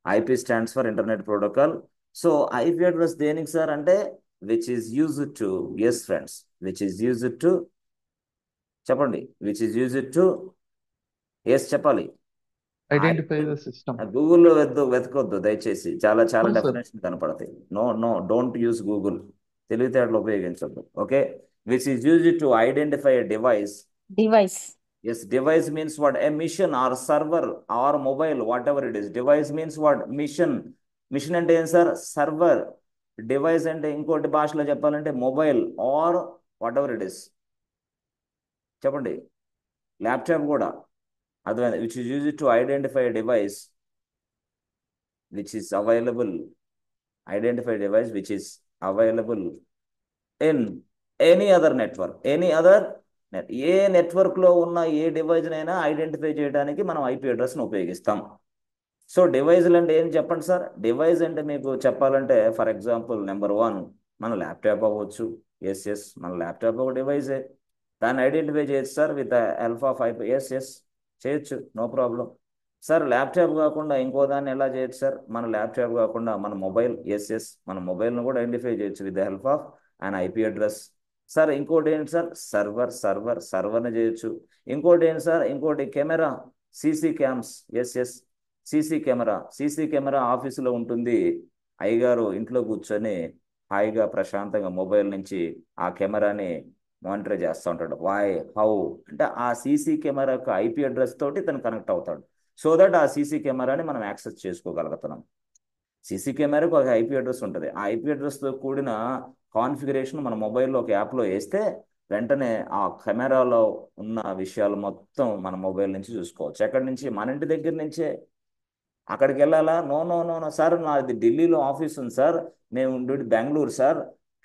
IP stands for internet protocol. So IP address దేనికి సార్ అంటే which is used to, yes friends, which is used to, చెప్పండి, which is used to, yes చెప్పాలి. Identify the system. గూగుల్లో వెతకొద్దు దయచేసి, చాలా అవును సార్. డెఫినేషన్ కనపడతాయి. నో డోంట్ యూస్ గూగుల్, తెలివితేటలు ఉపయోగించద్దు. Okay, which is used to identify a device. Device. Yes, device means what? A mission or server or mobile, whatever it is. Device means what? Mission అంటే ఏం sir? Server. Device అంటే ఇంకోటి భాషలో చెప్పాలంటే mobile or whatever it is. చెప్పండి, laptop కూడా. అర్థమైంది, which is use to identify device which is available, identify device which is available in any other network, any other net, ఏ నెట్వర్క్లో ఉన్న ఏ డివైజ్నైనా ఐడెంటిఫై చేయడానికి మనం ఐపీ అడ్రస్ను ఉపయోగిస్తాం. సో డివైజులు అంటే ఏం చెప్పండి సార్? డివైజ్ అంటే మీకు చెప్పాలంటే ఫర్ ఎగ్జాంపుల్ నెంబర్ 1 మన ల్యాప్టాప్ అవ్వచ్చు. ఎస్ మన ల్యాప్టాప్ ఒక డివైజే, దాన్ని ఐడెంటిఫై చేయొచ్చు sir with help of IP. Yes చేయొచ్చు, నో ప్రాబ్లం. సార్ ల్యాప్టాప్ కాకుండా ఇంకో దాన్ని ఎలా చేయొచ్చు సార్? మన ల్యాప్టాప్ కాకుండా మన మొబైల్, ఎస్ మన మొబైల్ను కూడా ఐడెంటిఫై చేయొచ్చు with the help of and IP address. Sir ఇంకోటి ఏంటి సార్? సర్వర్ని చేయొచ్చు. ఇంకోటి ఏంటి సార్? ఇంకోటి camera, CC cams. Yes CC camera ఆఫీసులో ఉంటుంది. అయ్యగారు ఇంట్లో కూర్చొని హాయిగా ప్రశాంతంగా మొబైల్ నుంచి ఆ కెమెరాని మానిటర్ చేస్తూ ఉంటాడు. హౌ అంటే ఆ సీసీ కెమెరా యొక్క ఐపీ అడ్రస్ తోటి తను కనెక్ట్ అవుతాడు. సో దట్ ఆ సీసీ కెమెరాని మనం యాక్సెస్ చేసుకోగలుగుతున్నాం. సీసీ కెమెరాకు ఒక ఐపీ అడ్రస్ ఉంటుంది. ఆ ఐపీ అడ్రస్తో కూడిన కాన్ఫిగరేషన్ మన మొబైల్లో ఒక యాప్లో వేస్తే వెంటనే ఆ కెమెరాలో ఉన్న విషయాలు మొత్తం మన మొబైల్ నుంచి చూసుకోవచ్చు. ఎక్కడి నుంచి? మన ఇంటి దగ్గర నుంచే. అక్కడికి వెళ్ళాలా? నో సార్, నాది ఢిల్లీలో ఆఫీస్ ఉంది సార్, మేము ఉండేది Bengaluru sir,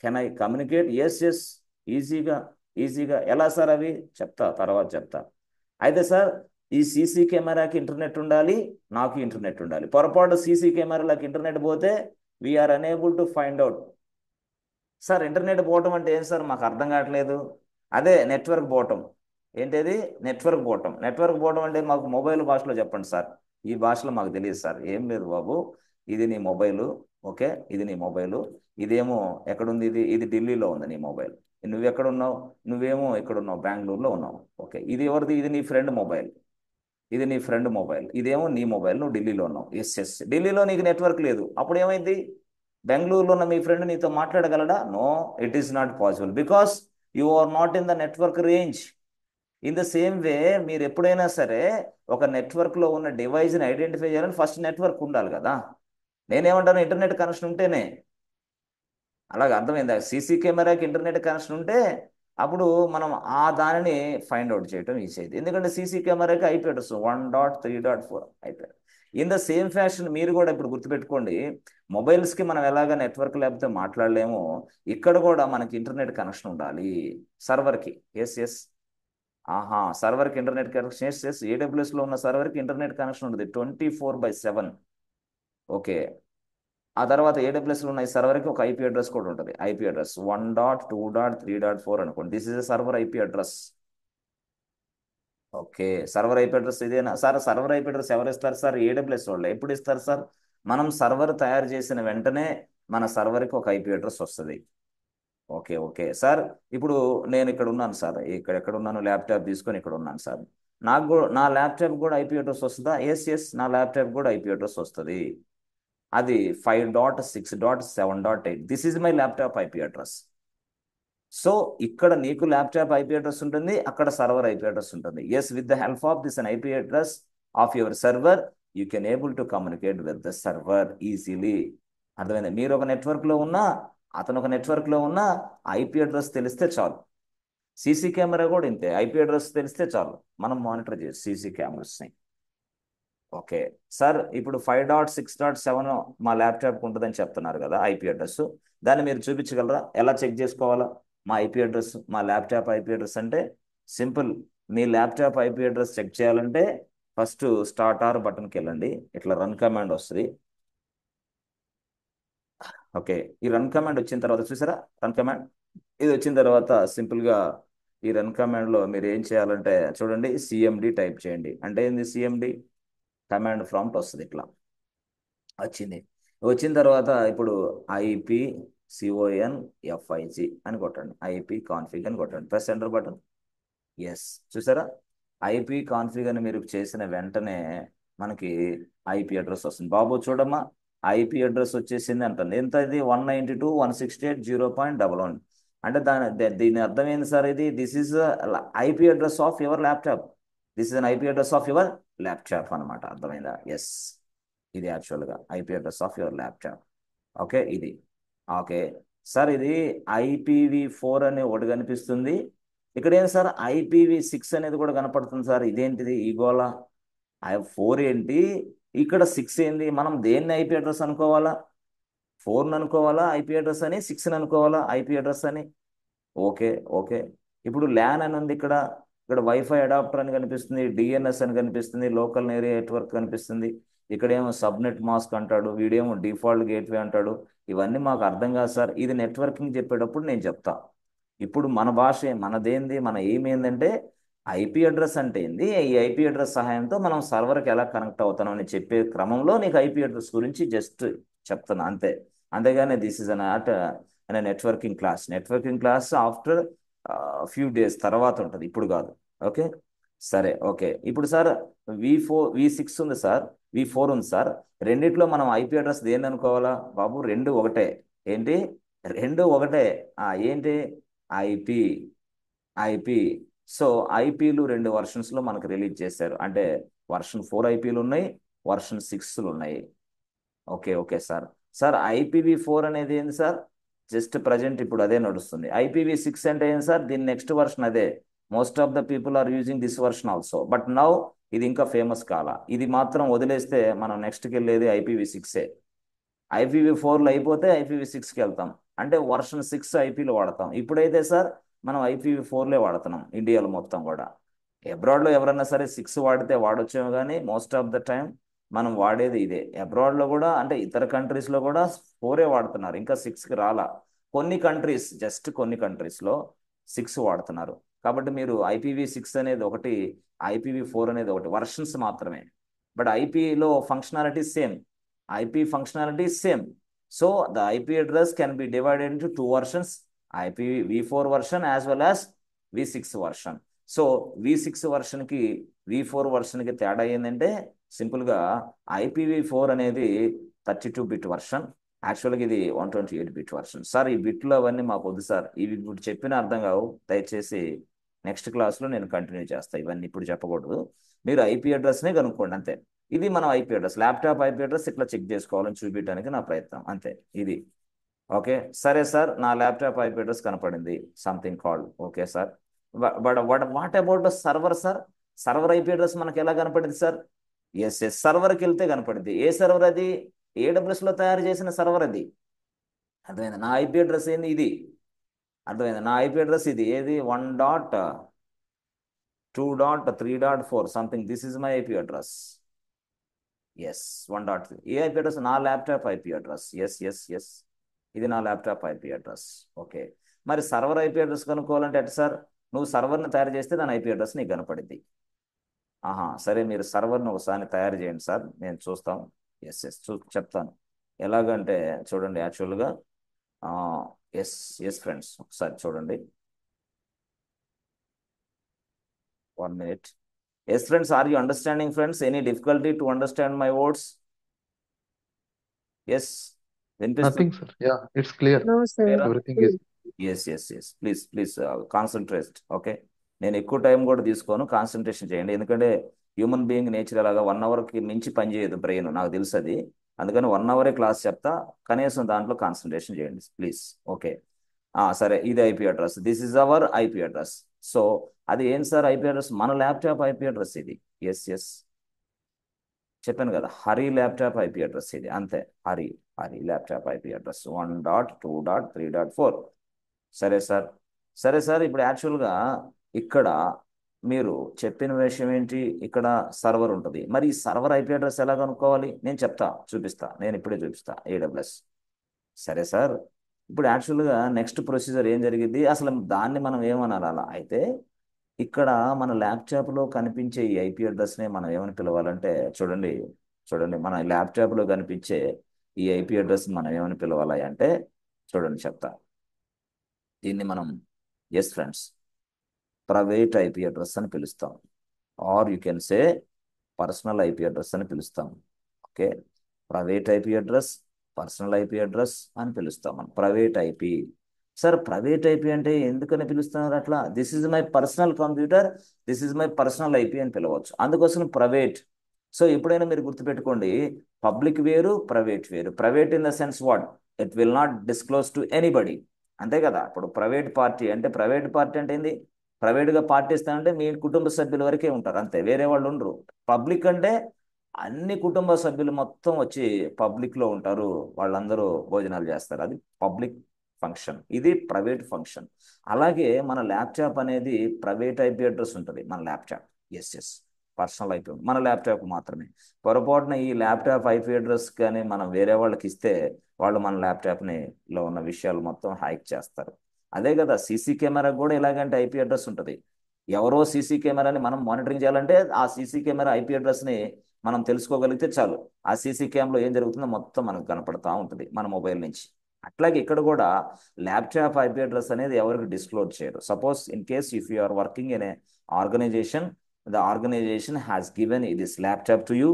can I communicate? Yes ఈజీగా. ఎలా సార్? అవి తర్వాత చెప్తా. అయితే సార్ ఈ సీసీ కెమెరాకి ఇంటర్నెట్ ఉండాలి, నాకు ఇంటర్నెట్ ఉండాలి. పొరపాటు సీసీ కెమెరాలకు ఇంటర్నెట్ పోతే we are unable to find out. Sir internet పోవటం అంటే ఏం సార్? మాకు అర్థం కావట్లేదు. అదే నెట్వర్క్ పోవటం. ఏంటది? నెట్వర్క్ పోవటం అంటే మాకు మొబైల్ భాషలో చెప్పండి సార్. ఈ భాషలో మాకు తెలియదు సార్. ఏం లేదు బాబు, ఇది నీ మొబైలు, ఓకే, ఇది నీ మొబైలు, ఇదేమో ఎక్కడుంది? ఇది ఢిల్లీలో ఉంది నీ మొబైల్. నువ్వెక్కడున్నావు? నువ్వేమో ఇక్కడున్నావు, బెంగళూరులో ఉన్నావు, ఓకే. ఇది ఎవరిది? ఇది నీ ఫ్రెండ్ మొబైల్, ఇదేమో నీ మొబైల్, నువ్వు ఢిల్లీలో ఉన్నావు. ఎస్ ఢిల్లీలో నీకు నెట్వర్క్ లేదు. అప్పుడు ఏమైంది? బెంగళూరులో ఉన్న మీ ఫ్రెండ్ నీతో మాట్లాడగలడా? No, it is not possible because you are not in the network range. In the same way మీరు ఎప్పుడైనా సరే ఒక నెట్వర్క్లో ఉన్న డివైజ్ని ఐడెంటిఫై చేయాలని ఫస్ట్ నెట్వర్క్ ఉండాలి కదా. నేనేమంటాను? ఇంటర్నెట్ కనెక్షన్ ఉంటేనే. అలాగే అర్థమైందా? సీసీ కెమెరాకి ఇంటర్నెట్ కనెక్షన్ ఉంటే అప్పుడు మనం ఆ దానిని ఫైండ్ అవుట్ చేయడం ఈజీ అయింది. ఎందుకంటే సీసీ కెమెరాకి ఐపీ అడ్రస్ 1.3.4 అయిపోయారు. ఇన్ ద సేమ్ ఫ్యాషన్ మీరు కూడా ఇప్పుడు గుర్తుపెట్టుకోండి, మొబైల్స్కి మనం ఎలాగ నెట్వర్క్ లేకపోతే మాట్లాడలేమో, ఇక్కడ కూడా మనకి ఇంటర్నెట్ కనెక్షన్ ఉండాలి సర్వర్కి. ఎస్ సర్వర్కి ఇంటర్నెట్ కనెక్షన్. ఎస్ ఏడబ్ల్యూఎస్లో ఉన్న సర్వర్కి ఇంటర్నెట్ కనెక్షన్ ఉంటుంది 24/7. ఓకే. ఆ తర్వాత ఏడబ్ల్యూఎస్లో ఉన్న ఈ సర్వర్కి ఒక ఐపీ అడ్రస్ కూడా ఉంటుంది. ఐపీ అడ్రస్ 1.2.3.4 అనుకోండి. This is a server IP address. Okay, server IP address ఇదేనా సార్? సర్వర్ ఐపీ అడ్రస్ ఎవరు ఇస్తారు సార్? ఏడబ్ల్యూఎస్ వాళ్ళు. ఎప్పుడు ఇస్తారు సార్? మనం సర్వర్ తయారు చేసిన వెంటనే మన సర్వర్కి ఒక ఐపీ అడ్రస్ వస్తుంది. ఓకే సార్, ఇప్పుడు నేను ఇక్కడ ఉన్నాను సార్, ఎక్కడ ఉన్నాను? ల్యాప్టాప్ తీసుకొని ఇక్కడ ఉన్నాను సార్. నా ల్యాప్టాప్ కూడా ఐపీ అడ్రస్ వస్తుందా? ఎస్ నా ల్యాప్టాప్ కూడా ఐపీ అడ్రస్ వస్తుంది. అది 5.6.7.8. This is my laptop IP address. So ఇక్కడ నీకు ల్యాప్టాప్ ఐపీ అడ్రస్ ఉంటుంది, అక్కడ సర్వర్ ఐపీ అడ్రస్ ఉంటుంది. Yes with the help of this an IP address of your server you can able to communicate with the server easily. అర్థమైంది? మీరు ఒక నెట్వర్క్లో ఉన్నా, అతను ఒక నెట్వర్క్లో ఉన్నా, ఐపీ అడ్రస్ తెలిస్తే చాలు. సీసీ కెమెరా కూడా ఇంతే, ఐపీ అడ్రస్ తెలిస్తే చాలు, మనం మానిటర్ చేసి సీసీ కెమెరాస్ని. ఓకే సార్, ఇప్పుడు 5.6.7 మా ల్యాప్టాప్కి ఉంటుందని చెప్తున్నారు కదా ఐపీ అడ్రస్. దాన్ని మీరు చూపించగలరా? ఎలా చెక్ చేసుకోవాలా మా ఐపీ అడ్రస్, మా ల్యాప్టాప్ ఐపీ అడ్రస్? అంటే సింపుల్. మీ ల్యాప్టాప్ ఐపీ అడ్రస్ చెక్ చేయాలంటే ఫస్ట్ స్టార్ట్ ఆర్ బటన్కి వెళ్ళండి. ఇట్లా రన్ కమాండ్ వస్తుంది. ఓకే, ఈ రన్ కమాండ్ వచ్చిన తర్వాత చూసారా? రన్ కమాండ్ ఇది వచ్చిన తర్వాత సింపుల్గా ఈ రన్ కమాండ్లో మీరు ఏం చేయాలంటే చూడండి, సిఎండి టైప్ చేయండి. అంటే ఏంది సిఎండి? కమాండ్ ప్రాంప్ట్ వస్తుంది. ఇట్లా వచ్చిన తర్వాత ఇప్పుడు ఐపీ CONFIG అని కొట్టండి, ఐపీ కాన్ఫిగ్ అని కొట్టండి, ప్రెస్ ఎంటర్ బటన్. ఎస్ చూసారా? ఐపీ కాన్ఫిగ్ అని మీరు చేసిన వెంటనే మనకి ఐపీ అడ్రస్ వస్తుంది. బాబు చూడమ్మా, ఐపీ అడ్రస్ వచ్చేసింది అంటుంది. ఎంత? ఇది 192.168.0.11. అంటే దీని అర్థం ఏంది sir? This is IP address of your laptop. This is an IP address of your laptop అనమాట. అర్థమైందా? ఎస్, ఇది యాక్చువల్గా IP address of your laptop. Okay, ఇది ఓకే సార్. ఇది IPv4 అని ఒకటి కనిపిస్తుంది, ఇక్కడ ఏంటి సార్ IPv6 అనేది కూడా కనపడుతుంది సార్. ఇదేంటిది ఈ గోళ? 4 ఏంటి, ఇక్కడ 6 ఏంది? మనం దేన్ని ఐపీ అడ్రస్ అనుకోవాలా? 4 అనుకోవాలా ఐపీ అడ్రస్ అని, 6 అనుకోవాలా ఐపీ అడ్రస్ అని? Okay okay. ఇప్పుడు ల్యాన్ అని ఉంది ఇక్కడ, ఇక్కడ వైఫై అడాప్టర్ అని కనిపిస్తుంది, డిఎన్ఎస్ అని కనిపిస్తుంది, లోకల్ ఏరియా నెట్వర్క్ కనిపిస్తుంది. ఇక్కడేమో సబ్నెట్ మాస్క్ అంటాడు, వీడేమో డిఫాల్ట్ గేట్వే అంటాడు. ఇవన్నీ మాకు అర్థం కాదు సార్. ఇది నెట్వర్కింగ్ చెప్పేటప్పుడు నేను చెప్తా. ఇప్పుడు మన భాష మనదేంది, మన ఏంటంటే ఐపీ అడ్రస్ అంటే ఏంది, ఈ ఐపీ అడ్రస్ సహాయంతో మనం సర్వర్కి ఎలా కనెక్ట్ అవుతాం అని చెప్పే క్రమంలో నీకు ఐపీ అడ్రస్ గురించి జస్ట్ చెప్తున్నా అంతే. అంతేగాని దిస్ ఇస్ అన్ ఆట్ అనే networking class after few days తర్వాత ఉంటుంది, ఇప్పుడు కాదు. ఓకే సరే ఓకే. ఇప్పుడు సార్ V6 ఉంది సార్, V4 ఉంది సార్. రెండిట్లో మనం ఐపీ అడ్రస్ దేన్ని అనుకోవాలా బాబు? రెండు ఒకటే. ఏంటి? రెండు ఒకటే. ఏంటి? IP IP. సో ఐపీలు 2 వర్షన్స్లో మనకు రిలీజ్ చేశారు. అంటే వర్షన్ 4 ఐపీలు ఉన్నాయి, వర్షన్ 6లు ఉన్నాయి. Okay okay sir. Sir IPv4 అనేది ఏంది సార్? జస్ట్ ప్రజెంట్ ఇప్పుడు అదే నడుస్తుంది. IPv6 అంటే ఏంటి సార్? దీని నెక్స్ట్ వర్షన్ అదే. Most of the people are using this version also, but now ఇది ఇంకా ఫేమస్ కాలా. ఇది మాత్రం వదిలేస్తే మనం నెక్స్ట్కి వెళ్ళేది IPv6ఏ. IPv4లో అయిపోతే IPv6కి వెళ్తాం, అంటే వర్షన్ 6 ఐపీలు వాడతాం. ఇప్పుడైతే సార్ మనం IPv4లే వాడుతున్నాం ఇండియాలో మొత్తం కూడా. అబ్రాడ్లో ఎవరన్నా సరే 6 వాడితే వాడొచ్చేమో, కానీ మోస్ట్ ఆఫ్ ద టైం మనం వాడేది ఇదే. అబ్రాడ్లో కూడా అంటే ఇతర కంట్రీస్లో కూడా 4 వాడుతున్నారు, ఇంకా 6కి రాలా. కొన్ని కంట్రీస్, జస్ట్ కొన్ని కంట్రీస్లో 6 వాడుతున్నారు. కాబట్టి మీరు IPv6 అనేది ఒకటి, IPv4 అనేది ఒకటి, వర్షన్స్ మాత్రమే. బట్ ఐపీలో functionality same, IP functionality is same. So the IP address can be divided into 2 versions, IPv4 version as well as V6 version. So V6 వర్షన్కి V4 వర్షన్కి తేడా ఏంటంటే సింపుల్గా IPv4 అనేది 32-బిట్ వర్షన్, యాక్చువల్గా ఇది 128-బిట్ వర్షన్. సార్ ఈ బిట్లు అవన్నీ మాకు వద్దు సార్, ఇవి ఇప్పుడు చెప్పిన అర్థం కావు. దయచేసి నెక్స్ట్ క్లాస్లో నేను కంటిన్యూ చేస్తాను. ఇవన్నీ ఇప్పుడు చెప్పకూడదు. మీరు IP అడ్రస్నే కనుక్కోండి అంతే. ఇది మనం IP address, laptop IP address ఇట్లా చెక్ చేసుకోవాలని చూపించడానికి నా ప్రయత్నం అంతే ఇది. ఓకే సరే సార్, నా ల్యాప్టాప్ IP అడ్రస్ కనపడింది, something called. Okay sir, but what about the server sir? Server IP address మనకి ఎలా కనపడింది సార్? ఎస్ సర్వర్కి వెళ్తే కనపడింది. ఏ సర్వర్ అది? AWSలో తయారు చేసిన సర్వర్ అది. అర్థమైంది? నా IP అడ్రస్ ఏంది? ఇది. అర్థమైంది? నా IP అడ్రస్ ఇది. ఏది? 1.2.3.4 something. This is my IP address. Yes 1.3. ఏ IP అడ్రస్? నా ల్యాప్టాప్ IP అడ్రస్. ఎస్ ఇది నా ల్యాప్టాప్ IP అడ్రస్. ఓకే, మరి సర్వర్ IP అడ్రస్ కనుక్కోవాలంటే ఎట్ సార్? నువ్వు సర్వర్ని తయారు చేస్తే దాని IP అడ్రస్ నీకు కనపడింది. సరే, మీరు సర్వర్ని ఒకసారి తయారు చేయండి సార్, నేను చూస్తాం. ఎస్ చెప్తాను ఎలాగంటే చూడండి. యాక్చువల్గా ఎస్ ఫ్రెండ్స్, ఒకసారి చూడండి. 1 minute. Yes friends, are you understanding friends? Any difficulty to understand my words? Yes, Nothing, sir. Yeah, it's clear. No, sir. Everything is. yes. Please concentrate. Okay. నేను ఎక్కువ టైం కూడా తీసుకోను, కాన్సన్ట్రేషన్ చేయండి. ఎందుకంటే human being nature అలాగా 1 అవర్కి మించి పనిచేయదు brain, నాకు తెలుసు అది. అందుకని 1 అవరే క్లాస్ చెప్తా, కనీసం దాంట్లో కాన్సన్ట్రేషన్ చేయండి ప్లీజ్. ఓకే సరే, ఇది IP address, this is our IP address. So అది ఏం సార్ IP అడ్రస్? మన ల్యాప్టాప్ IP అడ్రస్ ఇది. ఎస్ చెప్పాను కదా, హరి ల్యాప్టాప్ IP అడ్రస్ ఇది, అంతే. Hari laptop IP address 1.2.3.4. సరే సార్. ఇప్పుడు యాక్చువల్గా ఇక్కడ మీరు చెప్పిన విషయం ఏంటి? ఇక్కడ సర్వర్ ఉంటుంది. మరి ఈ సర్వర్ IP అడ్రస్ ఎలా కనుక్కోవాలి? నేను చూపిస్తా, నేను ఇప్పుడే చూపిస్తా. AWS. సరే సార్, ఇప్పుడు యాక్చువల్గా నెక్స్ట్ ప్రొసీజర్ ఏం జరిగింది అసలు? దాన్ని మనం ఏమనాలి? అలా అయితే ఇక్కడ మన ల్యాప్టాప్లో కనిపించే ఈ IP అడ్రస్నే మనం ఏమని పిలవాలంటే, చూడండి మన ల్యాప్టాప్లో కనిపించే ఈ IP అడ్రస్ మనం ఏమని పిలవాలి అంటే, చూడండి చెప్తా. దీన్ని మనం yes friends private IP address అని పిలుస్తాం, or you can say personal IP address అని పిలుస్తాం. Okay, private IP address, personal IP address అని పిలుస్తాం మనం. Private IP sir, private IP అంటే ఎందుకని పిలుస్తున్నారు అట్లా? This is my personal computer, this is my personal IP అని పిలవచ్చు, అందుకోసం ప్రైవేట్. సో ఎప్పుడైనా మీరు గుర్తుపెట్టుకోండి, పబ్లిక్ వేరు, ప్రైవేట్ వేరు. Private in the sense what? It will not disclose to anybody, అంతే కదా. ఇప్పుడు ప్రైవేట్ పార్టీ అంటే ఏంది? ప్రైవేట్గా పార్టీ ఇస్తానంటే మీ కుటుంబ సభ్యుల వరకే ఉంటారు, అంతే, వేరే వాళ్ళు ఉండరు. పబ్లిక్ అంటే అన్ని కుటుంబ సభ్యులు మొత్తం వచ్చి పబ్లిక్లో ఉంటారు, వాళ్ళందరూ భోజనాలు చేస్తారు. అది పబ్లిక్ ఫంక్షన్, ఇది ప్రైవేట్ ఫంక్షన్. అలాగే మన ల్యాప్టాప్ అనేది ప్రైవేట్ ఐపీ అడ్రస్ ఉంటుంది. మన ల్యాప్టాప్, ఎస్ పర్సనల్ ఐపీ మన ల్యాప్టాప్ మాత్రమే. పొరపాటున ఈ ల్యాప్టాప్ ఐపీ అడ్రస్ కానీ మనం వేరే వాళ్ళకి ఇస్తే వాళ్ళు మన ల్యాప్టాప్ని లో ఉన్న విషయాలు మొత్తం హ్యాక్ చేస్తారు. అదే కదా సీసీ కెమెరా కూడా ఎలాగంటే ఐపీ అడ్రస్ ఉంటుంది. ఎవరో సీసీ కెమెరాని మనం మానిటరింగ్ చేయాలంటే ఆ సీసీ కెమెరా ఐపీ అడ్రస్ని మనం తెలుసుకోగలిగితే చాలు. ఆ సీసీ క్యామ్లో ఏం జరుగుతుందో మొత్తం మనకు కనపడతా ఉంటుంది మన మొబైల్ నుంచి. అట్లాగే ఇక్కడ కూడా ల్యాప్టాప్ ఐపీ అడ్రస్ అనేది ఎవరికి డిస్క్లోజ్ చేయరు. Suppose in case if you are working in a organization, the organization has given this laptop to you.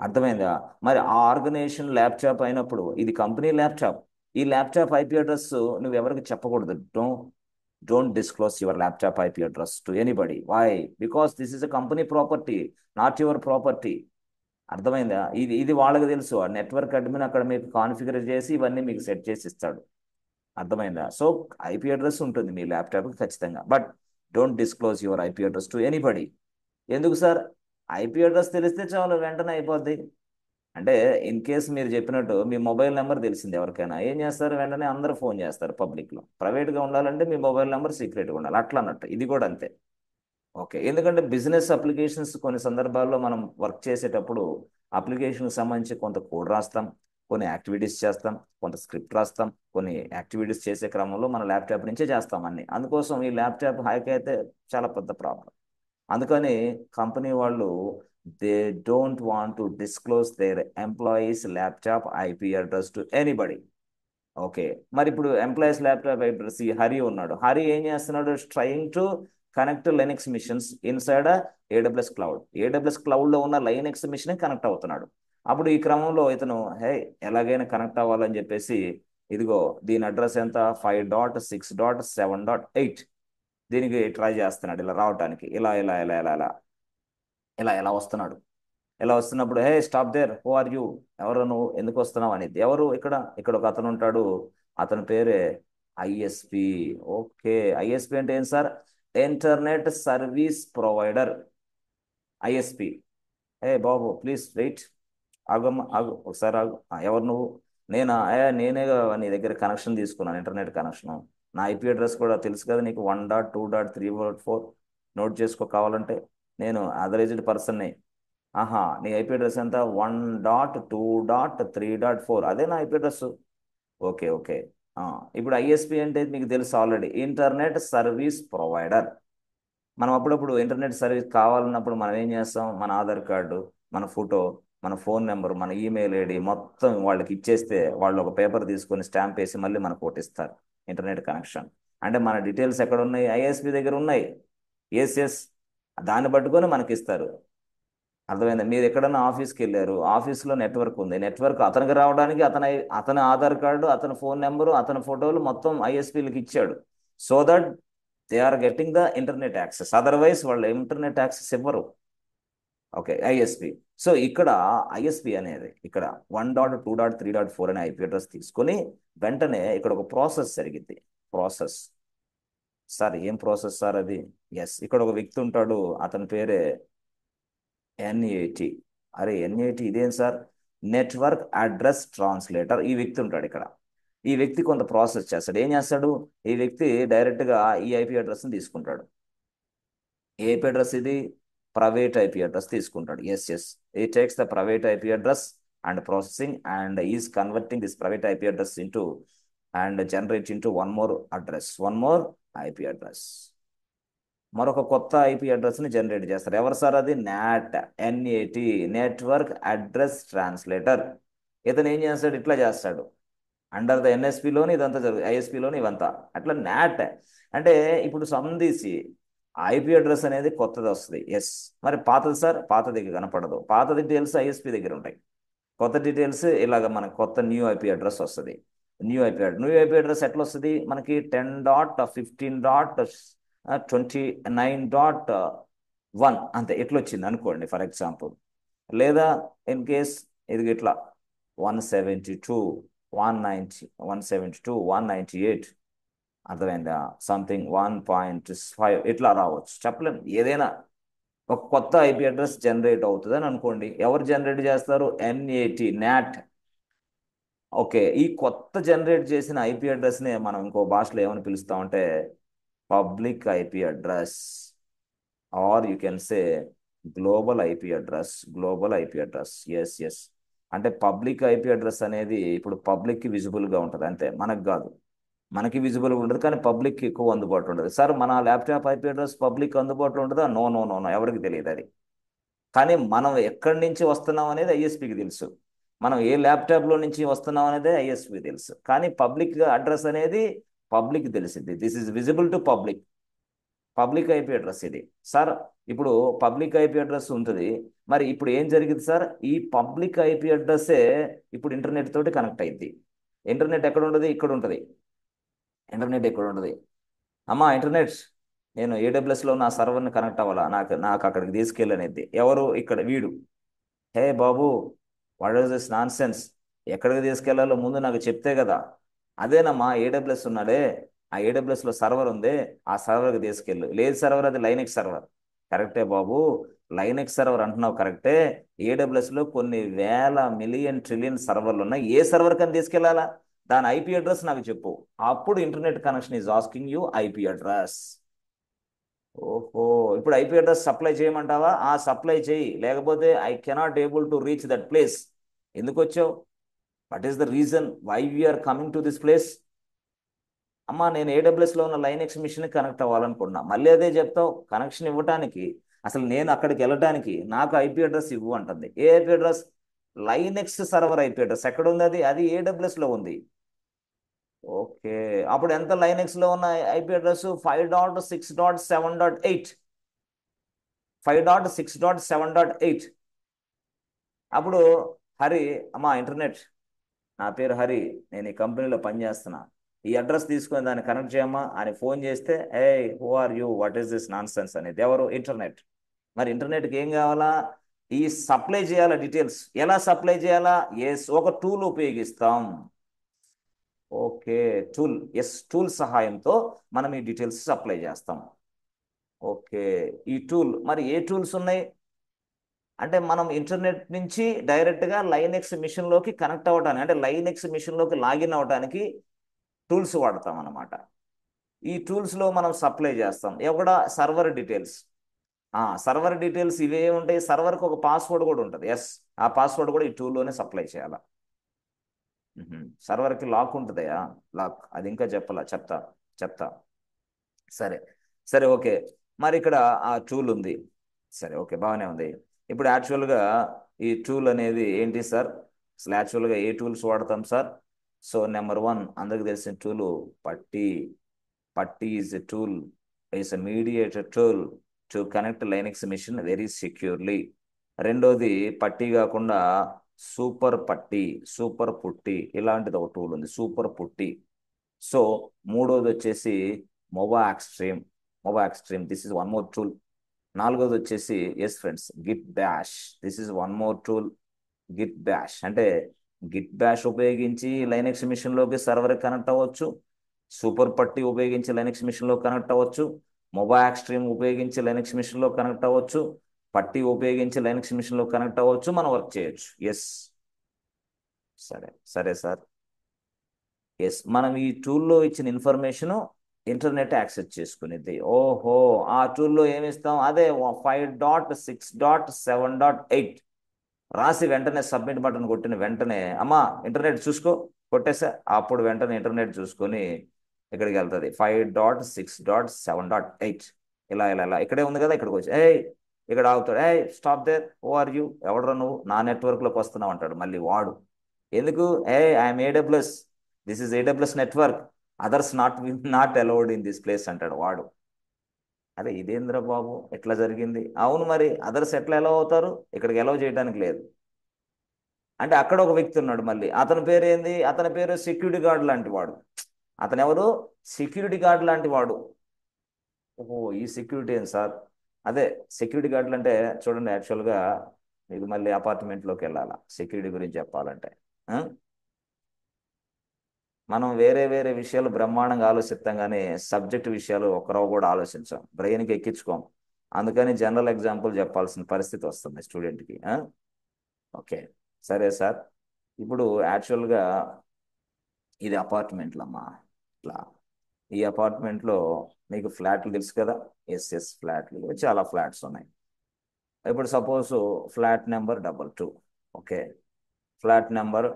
అర్థమైందా? మరి ఆ ఆర్గనైజేషన్ ల్యాప్టాప్ అయినప్పుడు ఇది కంపెనీ ల్యాప్టాప్. ఈ ల్యాప్టాప్ ఐపీ అడ్రస్ నువ్వు ఎవరికి చెప్పకూడదు. Don't disclose your laptop IP address to anybody. Why? Because this is a company property, not your property. అర్థమైందా? ఇది ఇది వాళ్ళకి తెలుసు. ఆ నెట్వర్క్ అడ్మిన్ అక్కడ మీకు కాన్ఫిగర్ చేసి ఇవన్నీ మీకు సెట్ చేసి ఇస్తాడు. అర్థమైందా? సో ఐపీ అడ్రస్ ఉంటుంది మీ ల్యాప్టాప్కి ఖచ్చితంగా, but don't disclose your IP address to anybody. ఎందుకు సార్? ఐపీ అడ్రస్ తెలిస్తే చాలు, వెంటనే అయిపోద్ది. అంటే ఇన్ కేస్ మీరు చెప్పినట్టు మీ మొబైల్ నెంబర్ తెలిసింది ఎవరికైనా, ఏం చేస్తారు? వెంటనే అందరూ ఫోన్ చేస్తారు. పబ్లిక్లో ప్రైవేట్గా ఉండాలంటే మీ మొబైల్ నెంబర్ సీక్రెట్గా ఉండాలి, అట్లా అన్నట్టు ఇది కూడా అంతే. ఓకే, ఎందుకంటే బిజినెస్ అప్లికేషన్స్ కొన్ని సందర్భాల్లో మనం వర్క్ చేసేటప్పుడు అప్లికేషన్కి సంబంధించి కొంత కోడ్ రాస్తాం, కొన్ని యాక్టివిటీస్ చేస్తాం, కొంత స్క్రిప్ట్ రాస్తాం, కొన్ని యాక్టివిటీస్ చేసే క్రమంలో మన ల్యాప్టాప్ నుంచే చేస్తాం అన్ని. అందుకోసం ఈ ల్యాప్టాప్ హ్యాక్ అయితే చాలా పెద్ద ప్రాబ్లం. అందుకని కంపెనీ వాళ్ళు they don't want to disclose there employees laptop IP address to anybody. Okay, మరి ఇప్పుడు ఎంప్లాయీస్ ల్యాప్టాప్ అడ్రస్ ఈ హరి ఉన్నాడు. హరి ఏం చేస్తున్నాడు? Trying to connect Linux machines inside AWS cloud. AWS క్లౌడ్లో ఉన్న లైనెక్స్ మిషన్ కనెక్ట్ అవుతున్నాడు. అప్పుడు ఈ క్రమంలో ఇతను ఎలాగైనా కనెక్ట్ అవ్వాలని చెప్పేసి ఇదిగో దీని అడ్రస్ ఎంత 5.6.7.8 దీనికి ట్రై చేస్తున్నాడు ఇలా రావటానికి. ఇలా ఇలా ఇలా ఇలా ఇలా ఇలా ఎలా వస్తున్నాడు. ఇలా వస్తున్నప్పుడు stop there, who are you, ఎవరు నువ్వు, ఎందుకు వస్తున్నావు అనేది. ఎవరు ఇక్కడ? ఇక్కడ ఒక అతను ఉంటాడు, అతని పేరే ఐఎస్పి. ఓకే, ఐఎస్పి అంటే ఏం sir? Internet service provider, ISP. బాబు ప్లీజ్ వెయిట్, ఆగమ్మ ఆగు, ఒకసారి ఆగు. ఎవరు నువ్వు? నేనే నీ దగ్గర కనెక్షన్ తీసుకున్నాను, ఇంటర్నెట్ కనెక్షన్. నా ఐపీ అడ్రస్ కూడా తెలుసు కదా నీకు, 1.2.3.4 నోట్ చేసుకో కావాలంటే. నేను అథరైజ్డ్ పర్సన్ని. ఆహా, నీ ఐపీ అడ్రస్ ఎంత? 1.2.3.4, అదే నా ఐపీ అడ్రస్. Okay okay. ఇప్పుడు ఐఎస్పి అంటే మీకు తెలుసు ఆల్రెడీ, ఇంటర్నెట్ సర్వీస్ ప్రొవైడర్. మనం అప్పుడప్పుడు ఇంటర్నెట్ సర్వీస్ కావాలన్నప్పుడు మనం ఏం చేస్తాం? మన ఆధార్ కార్డు, మన ఫోటో, మన ఫోన్ నెంబర్, మన ఈమెయిల్ ఐడి మొత్తం వాళ్ళకి ఇచ్చేస్తే వాళ్ళు ఒక పేపర్ తీసుకొని స్టాంప్ వేసి మళ్ళీ మనకు కొట్టిస్తారు ఇంటర్నెట్ కనెక్షన్. అంటే మన డీటెయిల్స్ ఎక్కడ ఉన్నాయి? ఐఎస్పి దగ్గర ఉన్నాయి. ఎస్, దాన్ని పట్టుకొని మనకి ఇస్తారు. అర్థమైందా? మీరు ఎక్కడన్నా ఆఫీస్కి వెళ్ళారు, ఆఫీస్లో నెట్వర్క్ ఉంది, నెట్వర్క్ అతనికి రావడానికి అతని ఆధార్ కార్డు, అతని ఫోన్ నెంబరు, అతని ఫోటోలు మొత్తం ఐఎస్పీలకు ఇచ్చాడు. So that they are getting the internet access, otherwise వాళ్ళు ఇంటర్నెట్ యాక్సెస్ ఇవ్వరు. ఓకే, ఐఎస్పి. సో ఇక్కడ ఐఎస్పి అనేది ఇక్కడ 1.2.3.4 అనే ఐపీ అడ్రస్ తీసుకొని వెంటనే ఇక్కడ ఒక ప్రాసెస్ జరిగింది. ప్రాసెస్ సార్, ఏం ప్రాసెస్ సార్ అది? ఎస్, ఇక్కడ ఒక వ్యక్తి ఉంటాడు, అతని పేరే ఎన్ఏటి. అరే ఎన్ఏటి ఇదేం సార్? Network address translator. ఈ వ్యక్తి ఉంటాడు ఇక్కడ. ఈ వ్యక్తి కొంత ప్రాసెస్ చేస్తాడు. ఏం చేస్తాడు? ఈ వ్యక్తి డైరెక్ట్గా ఈ ఐపీ అడ్రస్ని తీసుకుంటాడు. ఏ ఐపీ అడ్రస్ ఇది? ప్రైవేట్ ఐపీ అడ్రస్ తీసుకుంటాడు. ఎస్, ఈ takes the private IP address and processing and is converting this private IP address into and generate into one more IP address. మరొక కొత్త ఐపీ అడ్రస్ని జనరేట్ చేస్తారు. ఎవరు sir అది? NAT, network address translator. ఇతను ఏం చేస్తాడు? ఇట్లా చేస్తాడు. అండర్ ద ఎన్ఎస్పిలోని ఇదంతా జరుగుతుంది, ఐఎస్పిలోని ఇవంతా అట్లా. నాట్ అంటే ఇప్పుడు సందేశి ఐపీ అడ్రస్ అనేది కొత్తది వస్తుంది. ఎస్, మరి పాతది సార్? పాతది కనపడదు. పాత డీటెయిల్స్ ఐఎస్పి దగ్గర ఉంటాయి. కొత్త డీటెయిల్స్ ఇలాగ మనకు కొత్త న్యూ ఐపీ అడ్రస్ వస్తుంది. న్యూ ఐపీ అడ్రస్ ఎట్లా వస్తుంది మనకి? 10.15.29.1 అంతే. ఎట్లా వచ్చింది అనుకోండి ఫర్ ఎగ్జాంపుల్. లేదా ఇన్ కేస్ ఇది ఇట్లా 172.190, 172.198 అర్థమైందా? సంథింగ్ 1.5 ఇట్లా రావచ్చు, చెప్పలేం. ఏదైనా ఒక కొత్త ఐపీ అడ్రస్ జనరేట్ అవుతుంది అని అనుకోండి. ఎవరు జనరేట్ చేస్తారు? NAT, not. ఓకే, ఈ కొత్త జనరేట్ చేసిన ఐపీ అడ్రస్ని మనం ఇంకో భాషలో ఏమని పిలుస్తామంటే public IP address, or you can say global IP address. Global IP address, yes yes. అంటే పబ్లిక్ ఐపీ అడ్రస్ అనేది ఇప్పుడు పబ్లిక్కి విజిబుల్గా ఉంటుంది అంతే, మనకు కాదు. మనకి విజిబుల్గా ఉంటుంది కానీ పబ్లిక్కి ఎక్కువ అందుబాటులో ఉంటుంది. సార్ మన ల్యాప్టాప్ ఐపీ అడ్రస్ పబ్లిక్ అందుబాటులో ఉంటుందా? నో నో నో నో, ఎవరికి తెలియదు అది. కానీ మనం ఎక్కడి నుంచి వస్తున్నాం అనేది ఐఎస్పికి తెలుసు. మనం ఏ ల్యాప్టాప్లో నుంచి వస్తున్నాం అనేది ఐఎస్పికి తెలుసు. కానీ పబ్లిక్ అడ్రస్ అనేది పబ్లిక్ తెలిసింది. This is visible to public. Public IP address ఇది. సార్ ఇప్పుడు పబ్లిక్ ఐపీ అడ్రస్ ఉంటుంది, మరి ఇప్పుడు ఏం జరిగింది సార్? ఈ పబ్లిక్ ఐపీ అడ్రస్సే ఇప్పుడు ఇంటర్నెట్ తోటి కనెక్ట్ అయింది. ఇంటర్నెట్ ఎక్కడ ఉంటుంది? ఇక్కడ ఉంటుంది. ఇంటర్నెట్ ఎక్కడ ఉంటుంది? అమ్మా ఇంటర్నెట్, నేను ఏడబ్ల్యూఎస్లో నా సర్వర్ని కనెక్ట్ అవ్వాలా, నాకు నాకు అక్కడికి తీసుకెళ్ళనేది ఎవరు? ఇక్కడ వీడు. హే బాబు, what is this nonsense? ఎక్కడికి తీసుకెళ్లాలో ముందు నాకు చెప్తే కదా. అదేనమ్మా ఏడబ్ల్యూఎస్ ఉన్నాడే, ఆ ఏడబ్ల్యూఎస్లో సర్వర్ ఉంది, ఆ సర్వర్కి తీసుకెళ్ళు. లేదు సర్వర్, అది లైనెక్స్ సర్వర్. కరెక్టే బాబు, లైనెక్స్ సర్వర్ అంటున్నావు కరెక్టే. ఏడబ్ల్యూఎస్లో కొన్ని వేల మిలియన్ ట్రిలియన్ సర్వర్లు ఉన్నాయి. ఏ సర్వర్ కని తీసుకెళ్లాలా? దాని ఐపీ అడ్రస్ నాకు చెప్పు. అప్పుడు internet connection is asking you IP address. ఓహో, ఇప్పుడు ఐపీ అడ్రస్ సప్లై చేయమంటావా? ఆ సప్లై చేయి, లేకపోతే I cannot able to reach that place. ఎందుకు వచ్చావు? What is the reason why we are coming to this place? అమ్మా నేను ఏడబ్ల్యూఎస్లో ఉన్న లైనెక్స్ మిషన్కి కనెక్ట్ అవ్వాలనుకుంటున్నా. మళ్ళీ అదే చెప్తావు. కనెక్షన్ ఇవ్వటానికి, అసలు నేను అక్కడికి వెళ్ళటానికి నాకు ఐపీ అడ్రస్ ఇవ్వు అంటుంది. ఏ IP address? Linux server IP address. ఎక్కడ ఉంది అది? అది ఏడబ్ల్యూఎస్లో ఉంది. ఓకే, అప్పుడు ఎంత లైనెక్స్లో ఉన్న ఐపీ అడ్రస్? 5.6.7.8. 5.6.7.8. అప్పుడు హరి, అమ్మా ఇంటర్నెట్, నా పేరు హరి, నేను ఈ కంపెనీలో పనిచేస్తున్నా, ఈ అడ్రస్ తీసుకొని దాన్ని కనెక్ట్ చేయమ్మా అని ఫోన్ చేస్తే, ఏ who are you, what is this nonsense అనేది ఎవరు? ఇంటర్నెట్. మరి ఇంటర్నెట్కి ఏం కావాలా? ఈ సప్లై చేయాలా డీటెయిల్స్. ఎలా సప్లై చేయాలా? ఎస్, ఒక టూల్ ఉపయోగిస్తాం. Okay, tool. ఎస్, టూల్ సహాయంతో మనం ఈ డీటెయిల్స్ సప్లై చేస్తాం. ఓకే, ఈ టూల్, మరి ఏ టూల్స్ ఉన్నాయి అంటే మనం ఇంటర్నెట్ నుంచి డైరెక్ట్గా లైనెక్స్ మిషన్లోకి కనెక్ట్ అవ్వడానికి, అంటే లైనెక్స్ మిషన్లోకి లాగిన్ అవ్వడానికి టూల్స్ వాడతాం అన్నమాట. ఈ టూల్స్లో మనం సప్లై చేస్తాం ఎక్కడ? Server details. సర్వర్ డీటెయిల్స్ ఇవే ఉంటాయి. సర్వర్కి ఒక పాస్వర్డ్ కూడా ఉంటుంది. ఎస్, ఆ పాస్వర్డ్ కూడా ఈ టూల్లోనే సప్లై చేయాలి. సర్వర్కి లాక్ ఉంటుందయా? లాక్ అది ఇంకా చెప్పాలా? చెప్తా చెప్తా. సరే సరే, ఓకే. మరి ఇక్కడ ఆ టూల్ ఉంది. సరే, ఓకే, బాగానే ఉంది. ఇప్పుడు యాక్చువల్గా ఈ టూల్ అనేది ఏంటి సార్? అసలు యాక్చువల్గా ఏ టూల్స్ వాడతాం సార్? సో నెంబర్ 1 అందరికి తెలిసిన tool PuTTY. PuTTY is a tool, is a mediator tool to connect Linux machine very securely. రెండోది పట్టి కాకుండా సూపర్ పట్టి, సూపర్ పుట్టి, ఇలాంటిది ఒక టూల్ ఉంది, సూపర్ పుట్టి. సో మూడోది వచ్చేసి Moba extreme. Moba extreme, this is one more tool. నాలుగోది వచ్చేసి yes friends, Git Bash, this is one more tool. Git Bash అంటే గిట్ బ్యాష్ ఉపయోగించి లైనెక్స్ మిషన్లోకి సర్వర్ కనెక్ట్ అవ్వచ్చు. సూపర్ పట్టి ఉపయోగించి లైనెక్స్ మిషన్లో కనెక్ట్ అవ్వచ్చు. మొబా ఎక్స్ట్రీమ్ ఉపయోగించి లైనెక్స్ మిషన్లో కనెక్ట్ అవ్వచ్చు. పట్టి ఉపయోగించి లైనెక్స్ మిషన్లో కనెక్ట్ అవ్వచ్చు, మనం వర్క్ చేయొచ్చు. ఎస్, సరే సరే సార్. ఎస్, మనం ఈ టూల్లో ఇచ్చిన ఇన్ఫర్మేషను ఇంటర్నెట్ యాక్సెస్ చేసుకునేది. ఓహో, ఆ టూల్లో ఏమి ఇస్తాం? అదే 5.6.7.8 రాసి వెంటనే సబ్మిట్ బటన్ కొట్టిన వెంటనే అమ్మా ఇంటర్నెట్ చూసుకో కొట్టేసా. అప్పుడు వెంటనే ఇంటర్నెట్ చూసుకొని ఇక్కడికి వెళ్తుంది. 5.6.7.8 ఇలా ఇలా ఇలా ఇక్కడే ఉంది కదా, ఇక్కడికి వచ్చి ఇక్కడ ఆగుతాడు. Stop there, who are you, ఎవడరా నువ్వు, నా నెట్వర్క్లోకి వస్తున్నావు అంటాడు మళ్ళీ వాడు. ఎందుకు? I'm AWS, this is AWS network, others not allowed in this place అంటాడు వాడు. అరే ఇదేంద్ర బాబు, ఎట్లా జరిగింది? అవును, మరి అదర్స్ ఎట్లా ఎలా అవుతారు? ఇక్కడికి అలౌ చేయడానికి లేదు. అంటే అక్కడ ఒక వ్యక్తి ఉన్నాడు మళ్ళీ, అతని పేరు ఏంది? అతని పేరు సెక్యూరిటీ గార్డ్ లాంటి వాడు. అతను ఎవరు? సెక్యూరిటీ గార్డ్ లాంటి వాడు. ఓహో, ఈ సెక్యూరిటీ ఏం సార్? అదే సెక్యూరిటీ గార్డులు అంటే చూడండి, యాక్చువల్గా మీకు మళ్ళీ అపార్ట్మెంట్లోకి వెళ్ళాలా సెక్యూరిటీ గురించి చెప్పాలంటే. మనం వేరే వేరే విషయాలు బ్రహ్మాండంగా ఆలోచిస్తాం కానీ సబ్జెక్ట్ విషయాలు ఒకరో కూడా ఆలోచించాం, బ్రెయిన్కి ఎక్కించుకోం. అందుకని జనరల్ ఎగ్జాంపుల్ చెప్పాల్సిన పరిస్థితి వస్తుంది స్టూడెంట్కి. ఓకే, సరే సార్. ఇప్పుడు యాక్చువల్గా ఇది అపార్ట్మెంట్లమ్మా. ఇట్లా ఈ అపార్ట్మెంట్లో మీకు ఫ్లాట్లు తెలుసు కదా, ఎస్ ఫ్లాట్లు, చాలా ఫ్లాట్స్ ఉన్నాయి. ఇప్పుడు suppose flat number 22, okay, flat number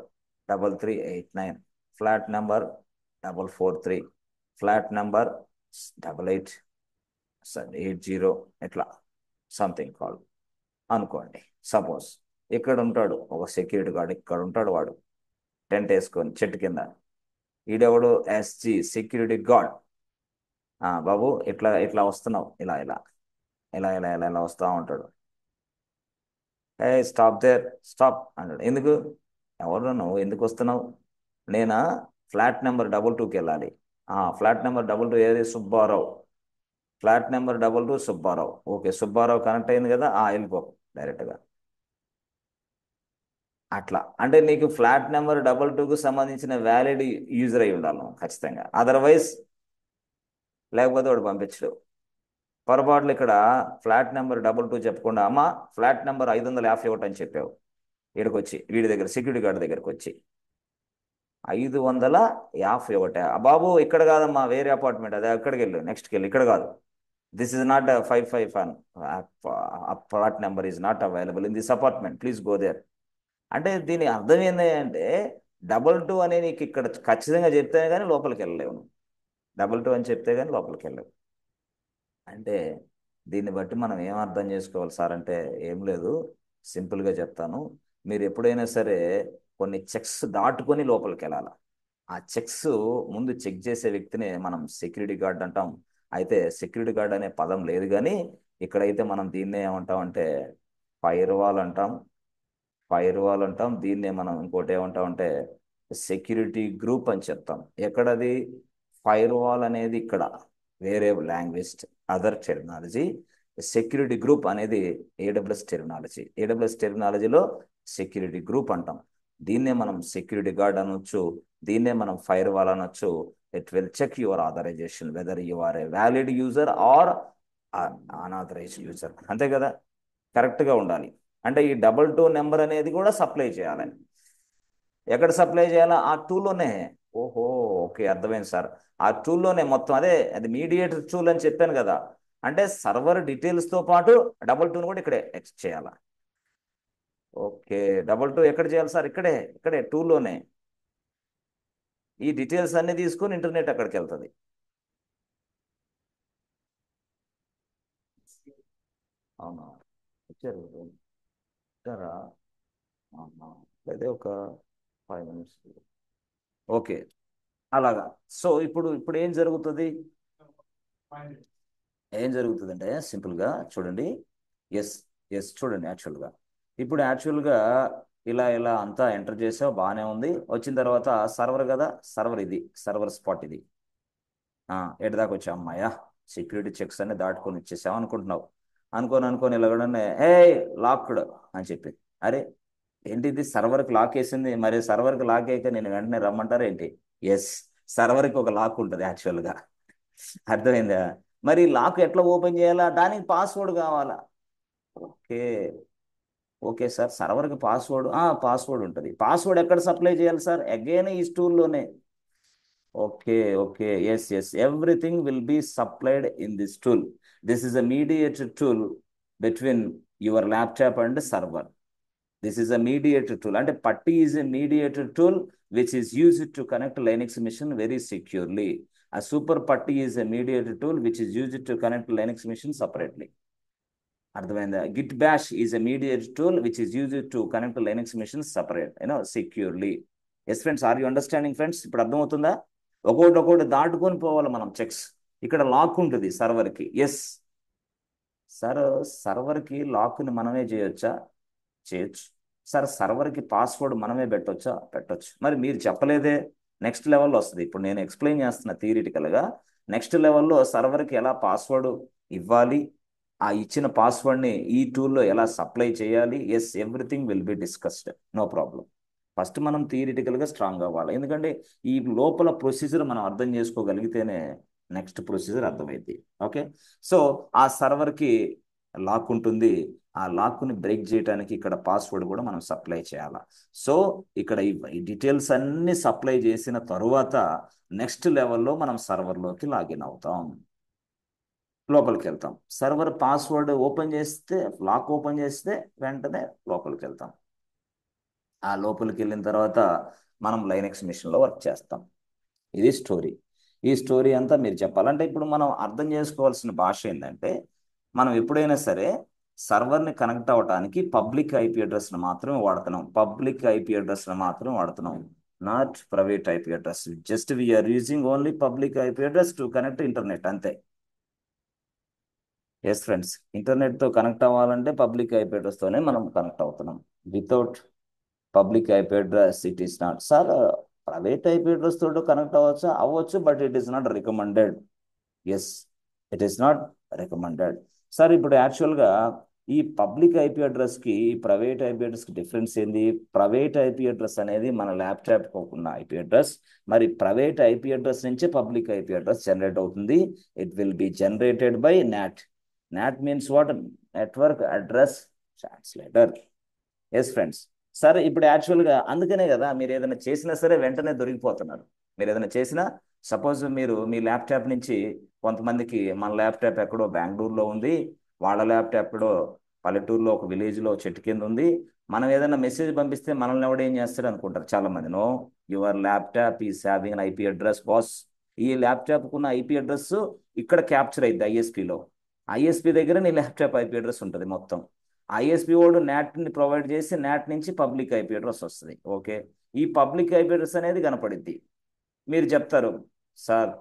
3389, flat number 443, flat number 8880, ఇట్లా సంథింగ్ కాల్ అనుకోండి. సపోజ్ ఇక్కడ ఉంటాడు ఒక సెక్యూరిటీ గార్డ్, ఇక్కడ ఉంటాడు వాడు టెంట్ వేసుకొని చెట్టు కింద. ఈడెవడు? SG security guard. బాబు ఇట్లా ఇట్లా వస్తున్నావు, ఇలా ఇలా ఇలా ఇలా ఇలా ఇలా వస్తూ ఉంటాడు. ఏ స్టాప్ దేర్, స్టాప్ అంటాడు. ఎందుకు? ఎవరు నువ్వు, ఎందుకు వస్తున్నావు? నేనా ఫ్లాట్ నెంబర్ 22కి వెళ్ళాలి. ఫ్లాట్ నెంబర్ 22 ఏది? Subbarao. Flat number 22 Subbarao. Okay, Subbarao connect అయింది కదా, వెళ్ళిపో డైరెక్ట్గా. అట్లా అంటే నీకు ఫ్లాట్ నెంబర్ 22కు సంబంధించిన వ్యాలిడ్ యూజర్ అయి ఉండాలి నువ్వు ఖచ్చితంగా, అదర్వైజ్ లేకపోతే వాడు పంపించడు. పొరపాట్లు ఇక్కడ ఫ్లాట్ నెంబర్ 22 చెప్పకుండా అమ్మ ఫ్లాట్ నెంబర్ 551 అని చెప్పావు. వీడికి వచ్చి వీడి దగ్గర సెక్యూరిటీ గార్డ్ దగ్గరకు వచ్చి 551 బాబు ఇక్కడ కాదమ్మా, వేరే అపార్ట్మెంట్, అదే అక్కడికి వెళ్ళు, నెక్స్ట్కి వెళ్ళు, ఇక్కడ కాదు. This is not 551, flat number is not available in this apartment, please go there. అంటే దీని అర్థం ఏంటి అంటే 22 అనే నీకు ఇక్కడ ఖచ్చితంగా చెప్తే కానీ లోపలికి వెళ్ళలేవు నువ్వు. 22 అని చెప్తే కానీ లోపలికి వెళ్ళలేవు. అంటే దీన్ని బట్టి మనం ఏం అర్థం చేసుకోవాలి సార్ అంటే, ఏం లేదు, సింపుల్గా చెప్తాను. మీరు ఎప్పుడైనా సరే కొన్ని చెక్స్ దాటుకొని లోపలికి వెళ్ళాలి. ఆ చెక్స్ ముందు చెక్ చేసే వ్యక్తిని మనం సెక్యూరిటీ గార్డ్ అంటాం. అయితే సెక్యూరిటీ గార్డ్ అనే పదం లేదు కానీ ఇక్కడైతే మనం దీన్నే ఏమంటాం అంటే ఫైర్ వాల్ అంటాం. ఫైర్ వాల్ అంటాం. దీన్నే మనం ఇంకోటి ఏమంటాం అంటే సెక్యూరిటీ గ్రూప్ అని చెప్తాం. ఎక్కడది ఫైర్ వాల్ అనేది? ఇక్కడ వేరే language, other terminology. Security group అనేది ఏడబ్ల్యూఎస్ టెర్మినాలజీ. ఏడబ్ల్యూఎస్ టెర్మినాలజీలో సెక్యూరిటీ గ్రూప్ అంటాం. దీన్నే మనం సెక్యూరిటీ గార్డ్ అనొచ్చు, దీన్నే మనం ఫైర్ వాల్ అనొచ్చు. It will check your authorization whether you are a valid user or unauthorized user. అంతే కదా, కరెక్ట్గా ఉండాలి. అంటే ఈ 22 నెంబర్ అనేది కూడా సప్లై చేయాలని. ఎక్కడ సప్లై చేయాలా? ఆ టూల్లోనే. ఓహో, ఓకే, అర్థమైంది సార్. ఆ టూల్లోనే మొత్తం అది మీడియేటర్ టూల్ అని చెప్పాను కదా. అంటే సర్వర్ డీటెయిల్స్తో పాటు 22ని కూడా ఇక్కడే చేయాలా? ఓకే, 22 ఎక్కడ చేయాలి సార్? ఇక్కడే టూల్లోనే. ఈ డీటెయిల్స్ అన్ని తీసుకొని ఇంటర్నెట్ అక్కడికి వెళ్తుంది. అవునా, వచ్చారు వచ్చారా? అయితే ఒక 5 minutes. ఓకే, అలాగా. సో ఇప్పుడు ఏం జరుగుతుందంటే సింపుల్గా చూడండి. ఎస్ చూడండి. యాక్చువల్గా ఇలా ఇలా అంతా ఎంటర్ చేసావు, బాగానే ఉంది. వచ్చిన తర్వాత సర్వర్ కదా, ఇది సర్వర్ స్పాట్. ఇది ఎటు దాకా వచ్చావు? అమ్మాయా, సెక్యూరిటీ చెక్స్ అన్ని దాటుకొని వచ్చేసావు అనుకుంటున్నావు. అనుకొని ఇలాగనే లాక్డ్ అని చెప్పి, అరే ఏంటిది సర్వర్కి లాక్ వేసింది, మరి సర్వర్కి లాక్ అయ్యాక నేను వెంటనే రమ్మంటారా ఏంటి? ఎస్, సర్వర్కి ఒక లాక్ ఉంటుంది యాక్చువల్గా. అర్థమైందా? మరి లాక్ ఎట్లా ఓపెన్ చేయాలా? దానికి పాస్వర్డ్ కావాలా? ఓకే సార్, సర్వర్కి పాస్వర్డ్ ఉంటుంది. పాస్వర్డ్ ఎక్కడ సప్లై చేయాలి సార్? అగైన్ ఈ టూల్లోనే. Okay, yes everything will be supplied in this tool. This is a mediator tool between your laptop and server. This is a mediator tool. And Putty is a mediator tool which is used to connect Linux machine very securely. A super Putty is a mediator tool which is used to connect Linux machine separately. అర్థమైందా? Git bash is a mediator tool which is used to connect Linux machines separate, securely. Yes friends, are you understanding friends? ఇప్పుడు అర్థమవుతుందా? ఒక్కొక్కటి దాటుకొని పోవాలి మనం checks. ఇక్కడ lock ఉంటుంది సర్వర్కి. Yes sir, సర్వర్కి లాక్ని మనమే చేయొచ్చా? చేయొచ్చు సార్. సర్వర్కి పాస్వర్డ్ మనమే పెట్టొచ్చు. మరి మీరు చెప్పలేదే. నెక్స్ట్ లెవెల్లో వస్తుంది. ఇప్పుడు నేను ఎక్స్ప్లెయిన్ చేస్తున్నా థియరిటికల్గా. నెక్స్ట్ లెవెల్లో సర్వర్కి ఎలా పాస్వర్డ్ ఇవ్వాలి, ఆ ఇచ్చిన పాస్వర్డ్ని ఈ టూల్లో ఎలా సప్లై చేయాలి. Yes, everything will be discussed, no problem. First మనం థియరిటికల్గా స్ట్రాంగ్ అవ్వాలి, ఎందుకంటే ఈ లోపల ప్రొసీజర్ మనం అర్థం చేసుకోగలిగితేనే నెక్స్ట్ ప్రొసీజర్ అర్థమైంది. ఓకే, సో ఆ సర్వర్కి లాక్ ఉంటుంది, ఆ లాక్ని బ్రేక్ చేయడానికి ఇక్కడ పాస్వర్డ్ కూడా మనం సప్లై చేయాలి. సో ఇక్కడ ఈ డీటెయిల్స్ అన్ని సప్లై చేసిన తరువాత నెక్స్ట్ లెవెల్లో మనం సర్వర్లోకి లాగిన్ అవుతాం, లోపలికి వెళ్తాం. సర్వర్ పాస్వర్డ్ ఓపెన్ చేస్తే, లాక్ ఓపెన్ చేస్తే వెంటనే లోపలికి వెళ్తాం. ఆ లోపలికి వెళ్ళిన తర్వాత మనం లైనెక్స్ మిషన్లో వర్క్ చేస్తాం. ఇది స్టోరీ. ఈ స్టోరీ అంతా మీరు చెప్పాలంటే ఇప్పుడు మనం అర్థం చేసుకోవాల్సిన భాష ఏంటంటే, మనం ఎప్పుడైనా సరే సర్వర్ని కనెక్ట్ అవ్వడానికి పబ్లిక్ ఐపీ అడ్రస్ని మాత్రమే వాడుతున్నాం, పబ్లిక్ ఐపీ అడ్రస్ని మాత్రమే వాడుతున్నాం, not private IP address. Just we are using only public IP address to connect internet, అంతే. ఎస్ ఫ్రెండ్స్, ఇంటర్నెట్తో కనెక్ట్ అవ్వాలంటే పబ్లిక్ ఐపీ అడ్రస్తోనే మనం కనెక్ట్ అవుతున్నాం. Without public IP address it is not. Sir private IP address తోటి connect అవ్వచ్చు, but it is not recommended. Yes, it is not recommended. Sir ఇప్పుడు యాక్చువల్గా ఈ పబ్లిక్ ఐపీ అడ్రస్కి ప్రైవేట్ ఐపీ అడ్రస్కి డిఫరెన్స్ ఏంది? ప్రైవేట్ ఐపీ అడ్రస్ అనేది మన ల్యాప్టాప్ ఉన్న ఐపీ అడ్రస్, మరి ప్రైవేట్ ఐపీ అడ్రస్ నుంచే పబ్లిక్ ఐపీ అడ్రస్ జనరేట్ అవుతుంది. It will be generated by NAT. NAT means what? Network address translator. Yes friends. సరే ఇప్పుడు యాక్చువల్గా అందుకనే కదా మీరు ఏదైనా చేసినా సరే వెంటనే దొరికిపోతున్నారు. మీరు ఏదైనా చేసినా, సపోజ్ మీరు మీ ల్యాప్టాప్ నుంచి కొంతమందికి, మన ల్యాప్టాప్ ఎక్కడో బెంగళూరులో ఉంది, వాళ్ళ ల్యాప్టాప్ ఎక్కడో పల్లెటూరులో ఒక విలేజ్లో చెట్టు కింద ఉంది, మనం ఏదైనా మెసేజ్ పంపిస్తే మనల్ని ఎవడు ఏం చేస్తాడు అనుకుంటారు చాలామంది. No, your laptop is having an IP address boss. ఈ ల్యాప్టాప్కు ఉన్న ఐపీ అడ్రస్ ఇక్కడ క్యాప్చర్ అయింది ఐఎస్పిలో. ఐఎస్పి దగ్గర నీ ల్యాప్టాప్ ఐపీ అడ్రస్ ఉంటుంది మొత్తం. ఐఎస్పి వాడు నాట్ని ప్రొవైడ్ చేసి నాట్ నుంచి పబ్లిక్ ఐపీ అడ్రస్ వస్తుంది. ఓకే, ఈ పబ్లిక్ ఐపీ అడ్రస్ అనేది కనపడిద్ది. మీరు చెప్తారు, సార్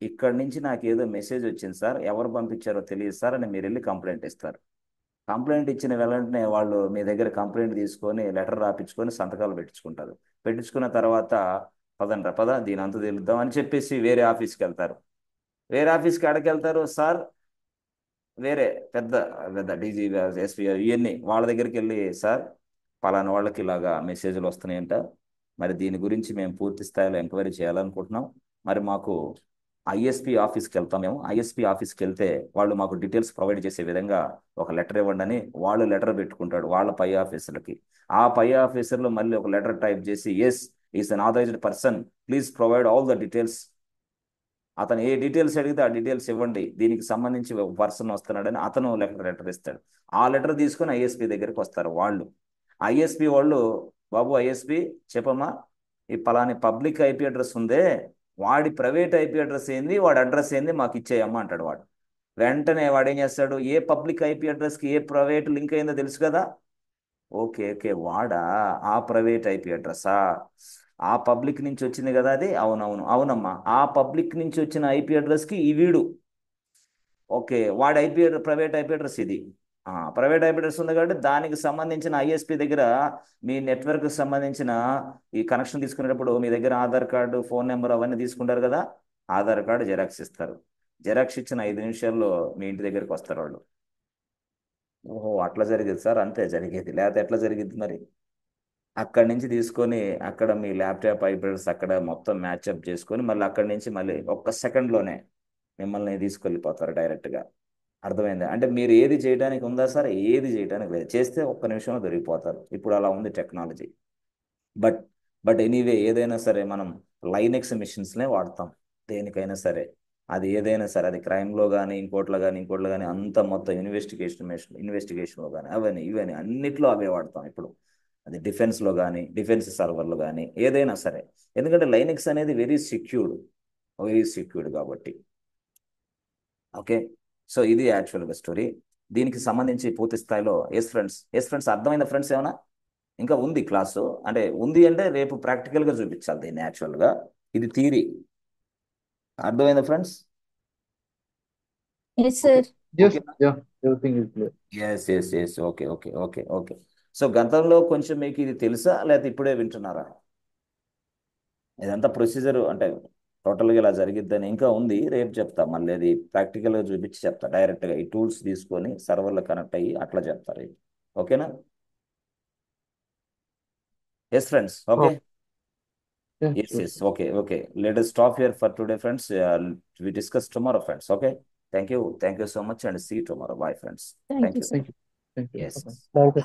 ఇక్కడి నుంచి నాకు ఏదో మెసేజ్ వచ్చింది సార్, ఎవరు పంపించారో తెలియదు సార్ అని మీరు వెళ్ళి కంప్లైంట్ ఇస్తారు. కంప్లైంట్ ఇచ్చిన వెంటనే వాళ్ళు మీ దగ్గర కంప్లైంట్ తీసుకొని లెటర్ రాపించుకొని సంతకాలు పెట్టించుకుంటారు. పెట్టించుకున్న తర్వాత పదండ్రా పద దీని అంత తెలుద్దాం అని చెప్పేసి వేరే ఆఫీస్కి వెళ్తారు. వేరే ఆఫీస్కి ఎక్కడికి వెళ్తారు సార్? వేరే పెద్ద పెద్ద డీజీ, ఎస్పీ ఇవన్నీ వాళ్ళ దగ్గరికి వెళ్ళి, సార్ పలానా వాళ్ళకి ఇలాగా మెసేజ్లు వస్తున్నాయంట, మరి దీని గురించి మేము పూర్తి స్థాయిలో ఎంక్వైరీ చేయాలనుకుంటున్నాం, మరి మాకు ఐఎస్పీ ఆఫీస్కి వెళ్తాం, మేము ఐఎస్పీ ఆఫీస్కి వెళ్తే వాళ్ళు మాకు డీటెయిల్స్ ప్రొవైడ్ చేసే విధంగా ఒక లెటర్ ఇవ్వండి అని వాళ్ళు లెటర్ పెట్టుకుంటాడు వాళ్ళ పై ఆఫీసర్లకి. ఆ పై ఆఫీసర్లు మళ్ళీ ఒక లెటర్ టైప్ చేసి, yes is unauthorized person, please provide all the details. అతను ఏ డీటెయిల్స్ అడిగితే ఆ డీటెయిల్స్ ఇవ్వండి, దీనికి సంబంధించి ఒక పర్సన్ వస్తున్నాడని అతను లెటర్ ఇస్తాడు. ఆ లెటర్ తీసుకొని ఐఎస్పీ దగ్గరికి వస్తారు వాళ్ళు. ఐఎస్పీ వాళ్ళు, బాబు ఐఎస్పీ చెప్పమ్మా, ఈ పలాని పబ్లిక్ ఐపీ అడ్రస్ ఉందే, వాడి ప్రైవేట్ ఐపీ అడ్రస్ ఏంది, వాడి అడ్రస్ ఏంది మాకు ఇచ్చేయమ్మా అంటాడు వాడు. వెంటనే వాడు ఏం చేస్తాడు, ఏ పబ్లిక్ ఐపీ అడ్రస్కి ఏ ప్రైవేట్ లింక్ అయిందో తెలుసు కదా, ఓకే ఓకే వాడా, ఆ ప్రైవేట్ ఐపీ అడ్రస్సా, ఆ పబ్లిక్ నుంచి వచ్చింది కదా అది, అవునవును అవునమ్మా, ఆ పబ్లిక్ నుంచి వచ్చిన ఐపీ అడ్రస్కి ఈ వీడు, ఓకే వాడి ప్రైవేట్ ఐపీ అడ్రస్ ఇది, ప్రైవేట్ ఐపీ అడ్రస్ ఉంది కాబట్టి దానికి సంబంధించిన ఐఎస్పీ దగ్గర మీ నెట్వర్క్కి సంబంధించిన ఈ కనెక్షన్ తీసుకునేటప్పుడు మీ దగ్గర ఆధార్ కార్డు, ఫోన్ నెంబర్ అవన్నీ తీసుకుంటారు కదా, ఆధార్ కార్డు జిరాక్స్ ఇస్తారు. జిరాక్స్ ఇచ్చిన 5 నిమిషాల్లో మీ ఇంటి దగ్గరికి వస్తారు వాళ్ళు. ఓహో అట్లా జరిగేది సార్, అంతే జరిగేది, లేకపోతే ఎట్లా జరిగింది మరి? అక్కడి నుంచి తీసుకొని అక్కడ మీ ల్యాప్టాప్ ఐపీఎస్ అక్కడ మొత్తం మ్యాచ్అప్ చేసుకొని మళ్ళీ అక్కడి నుంచి మళ్ళీ ఒక్క సెకండ్లోనే మిమ్మల్ని తీసుకెళ్ళిపోతారు డైరెక్ట్గా. అర్థమైందా? అంటే మీరు ఏది చేయడానికి ఉందా సార్, ఏది చేయడానికి లేదు, చేస్తే ఒక్క నిమిషంలో దొరికిపోతారు. ఇప్పుడు అలా ఉంది టెక్నాలజీ. బట్ బట్ ఎనీవే ఏదైనా సరే మనం లైనెక్స్ మిషన్స్నే వాడతాం దేనికైనా సరే. అది ఏదైనా సరే, అది క్రైమ్లో కానీ ఇంకోట్లో కానీ అంత మొత్తం ఇన్వెస్టిగేషన్లో కానీ అవన్నీ ఇవన్నీ అన్నిట్లో అవే వాడతాం ఇప్పుడు. అది డిఫెన్స్లో కానీ, డిఫెన్స్ సర్వర్లో కానీ ఏదైనా సరే, ఎందుకంటే లైనెక్స్ అనేది వెరీ సెక్యూర్డ్ కాబట్టి. ఓకే, సో ఇది యాక్చువల్గా స్టోరీ. దీనికి సంబంధించి పూర్తి స్థాయిలో ఎస్ ఫ్రెండ్స్ అర్థమైందా ఫ్రెండ్స్? ఏమైనా ఇంకా ఉంది క్లాసు? అంటే ఉంది అంటే రేపు ప్రాక్టికల్గా చూపించాలి దీన్ని. యాక్చువల్గా ఇది థియరీ. అర్థమైందా friends? Yes, okay sir. Yes, ఓకేనా? yeah, everything is clear. Yes okay. So గతంలో కొంచెం మీకు ఇది తెలుసా లేకపోతే ఇప్పుడే వింటున్నారా? ఇదంతా ప్రొసీజర్ అంటే టోటల్గా ఇలా జరిగిద్దని ఇంకా ఉంది, రేపు చెప్తా మళ్ళీ. అది ప్రాక్టికల్గా చూపించి చెప్తా డైరెక్ట్గా, ఈ టూల్స్ తీసుకొని సర్వర్లో కనెక్ట్ అయ్యి అట్లా చెప్తారు. ఓకేనా? Yes, friends. Okay. Yeah, Yes, sure, yes. sure. Okay, okay. Let us stop here for today, friends. We discuss tomorrow, friends. Okay. Thank you. Thank you so much, and see you tomorrow. Bye, friends. Thank Thank you, you. sir. Thank you. Thank you. Yes. Bye-bye. Thank you.